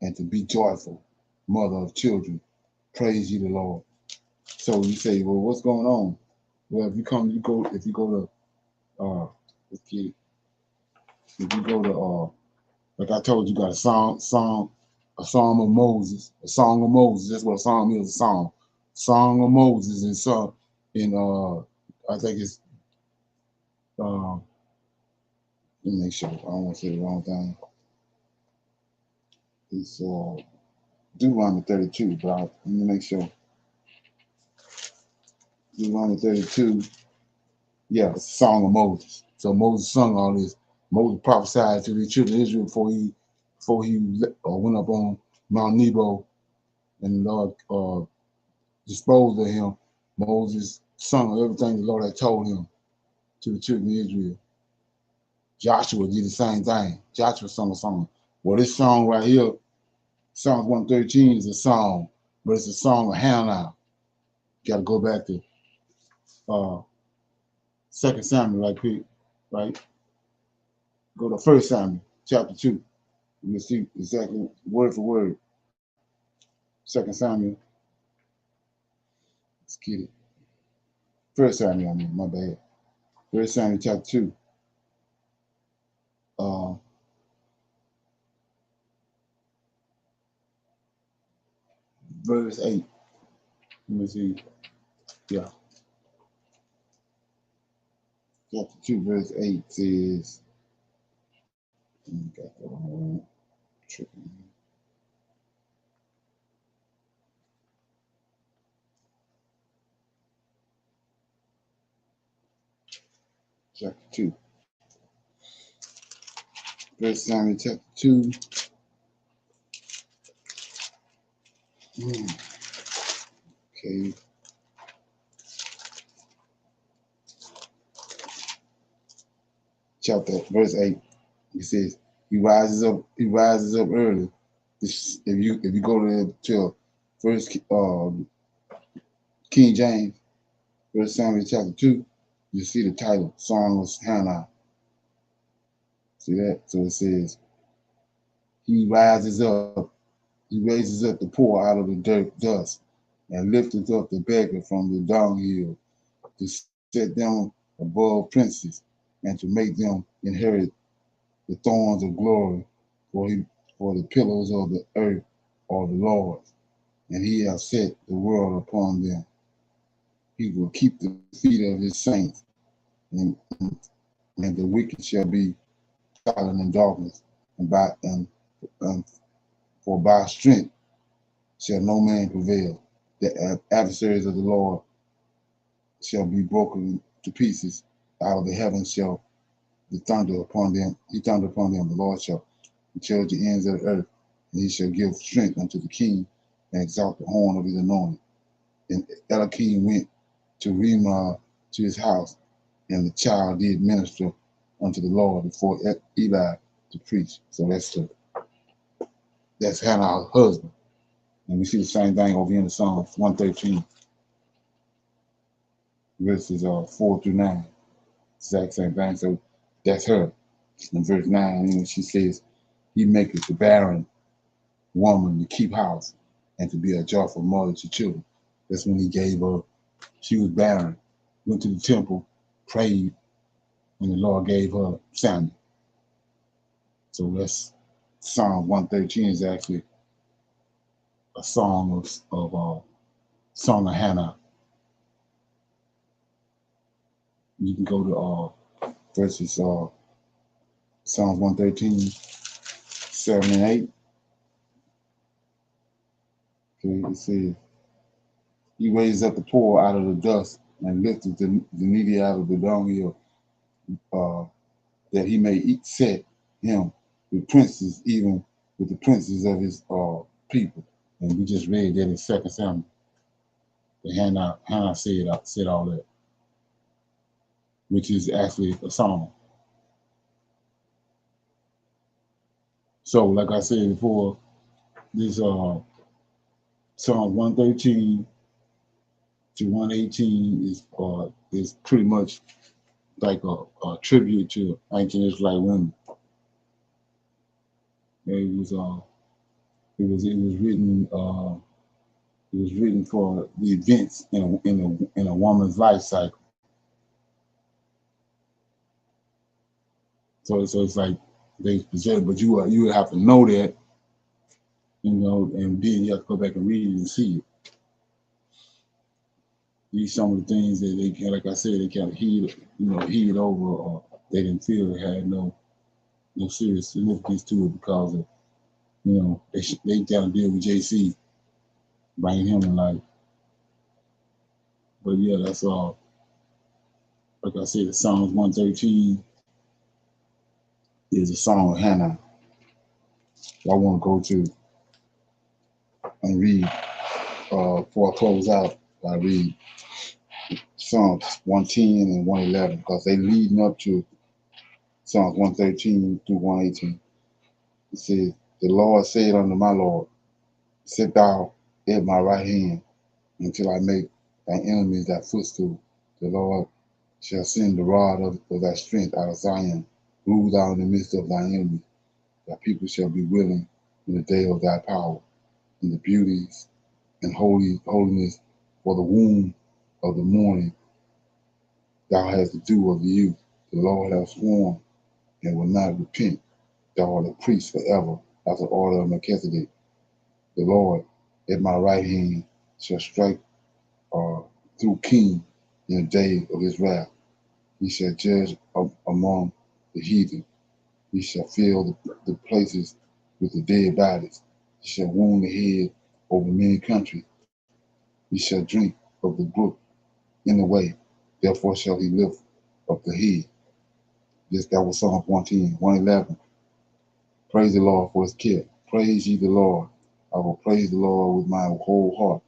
and to be joyful mother of children. Praise ye the Lord. So you say, well, what's going on? Well, if you go to like I told you, got a song of Moses, a song of Moses. That's what a song is, a song of Moses, and so in I think it's let me make sure I don't want to say the wrong thing. It's Deuteronomy 32, but let me make sure. Deuteronomy 32, yeah, it's a song of Moses. So Moses sung all this. Moses prophesied to the children of Israel before he went up on Mount Nebo, and the Lord disposed of him. Moses sung everything the Lord had told him to the children of Israel. Joshua did the same thing. Joshua sung a song. Well, this song right here, Psalms 113, is a song, but it's a song of Hannah. Got to go back to 2 Samuel right quick, right? Go to 1 Samuel chapter 2. You'll see exactly word for word. 2 Samuel. Let's get it. 1 Samuel, my bad. 1 Samuel chapter 2. Verse 8. Let me see. Yeah. Chapter 2, verse 8 says, got the wrong tripping. Chapter 2. 1 Samuel chapter 2. Okay. Chapter verse 8. It says, he rises up early. If you go to first King James, 1 Samuel chapter 2, you see the title, Song of Hannah. See that? So it says, he raises up the poor out of the dust, and lifteth up the beggar from the dunghill, to set them above princes, and to make them inherit the thorns of glory. For the pillars of the earth are the Lord's, and he hath set the world upon them. He will keep the feet of his saints, and the wicked shall be silent in darkness, and for by strength shall no man prevail. The adversaries of the Lord shall be broken to pieces out of the heavens shall the thunder upon them, he thunder upon them, the Lord shall judge the ends of the earth, and he shall give strength unto the king, and exalt the horn of his anointing. And Eliakim went to Ramah to his house, and the child did minister unto the Lord before Eli to preach. So that's Hannah's husband. And we see the same thing over in the Psalms 113, verses 4 through 9. Exact same thing. So that's her. In verse 9, she says, he maketh the barren woman to keep house and to be a joyful mother to children. That's when he gave her, she was barren, went to the temple, prayed, and the Lord gave her Samuel. So that's Psalm 113 is actually a song of Song of Hannah. You can go to verses Psalms 113, 7 and 8. Okay, it says, he raised up the poor out of the dust and lifted the needy out of the dunghill, that he may set him with princes, even with the princes of his people. And we just read that in 2 Samuel. Hannah said all that, which is actually a song. So, like I said before, this Psalm 113 to 118 is pretty much like a tribute to ancient Israelite women. It was written for the events in a woman's life cycle. So it's like they present, but you would have to know that, and then you have to go back and read it and see it. These some of the things that they, like I said, they kind of heed over, or they didn't feel it had no serious significance to it because of, they kind of deal with JC, bringing him in life. But yeah, that's all. Like I said, the Psalms 113 is a song of Hannah. I want to go to and read, before I close out, I read Psalms 110 and 111 because they leading up to Psalms 113 through 118. It says, the Lord said unto my Lord, sit thou at my right hand until I make thy enemies thy footstool. The Lord shall send the rod of thy strength out of Zion. Rule thou in the midst of thy enemies. Thy people shall be willing in the day of thy power, in the beauties and holiness for the womb of the morning. Thou hast the dew of the youth. The Lord hath sworn and will not repent. Thou art a priest forever, after the order of Melchizedek. The Lord at my right hand shall strike through king in the day of his wrath. He shall judge among the heathen. He shall fill the places with the dead bodies. He shall wound the head over many countries. He shall drink of the brook in the way. Therefore shall he lift up the head. Yes, that was Psalm 110, 111. Praise the Lord for his care. Praise ye the Lord. I will praise the Lord with my whole heart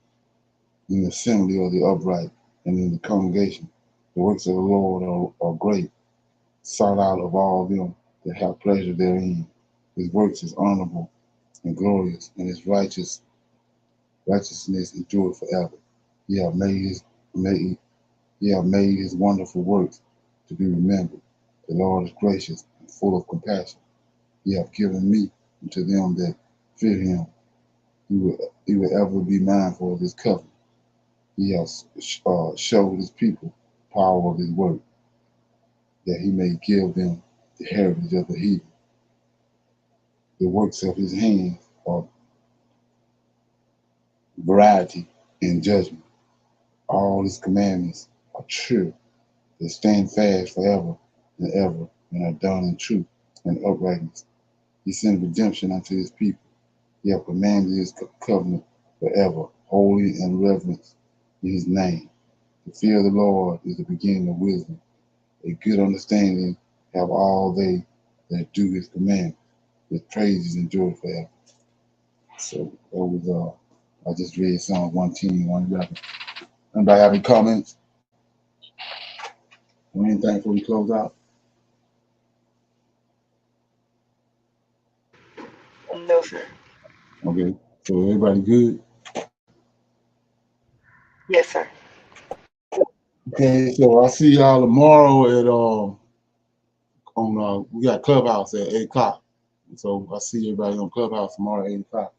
in the assembly of the upright and in the congregation. The works of the Lord are great, sought out of all them that have pleasure therein. His works is honorable and glorious, and his righteousness endureth forever. He have made his wonderful works to be remembered. The Lord is gracious and full of compassion. He hath given me to them that fear him. He will ever be mindful of his covenant. He has showed his people the power of his word, that he may give them the heritage of the heathen. The works of his hands are variety and judgment. All his commandments are true. They stand fast forever and ever, and are done in truth and uprightness. He sent redemption unto his people. He hath commanded his covenant forever, holy and reverence in his name. The fear of the Lord is the beginning of wisdom. a good understanding, have all they that do his command. His praises endure forever. So that was I just read Psalm 110, 111. Anybody have any comments or anything before we close out? No, sir. Okay. So everybody good? Yes, sir. Okay, so I'll see y'all tomorrow at on we got Clubhouse at 8 o'clock. So I'll see everybody on Clubhouse tomorrow at 8 o'clock.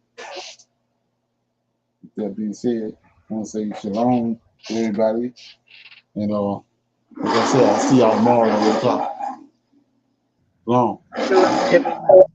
With that being said, I want to say shalom to everybody. And like I said, I'll see y'all tomorrow at 8 o'clock. Shalom. Shalom, everybody.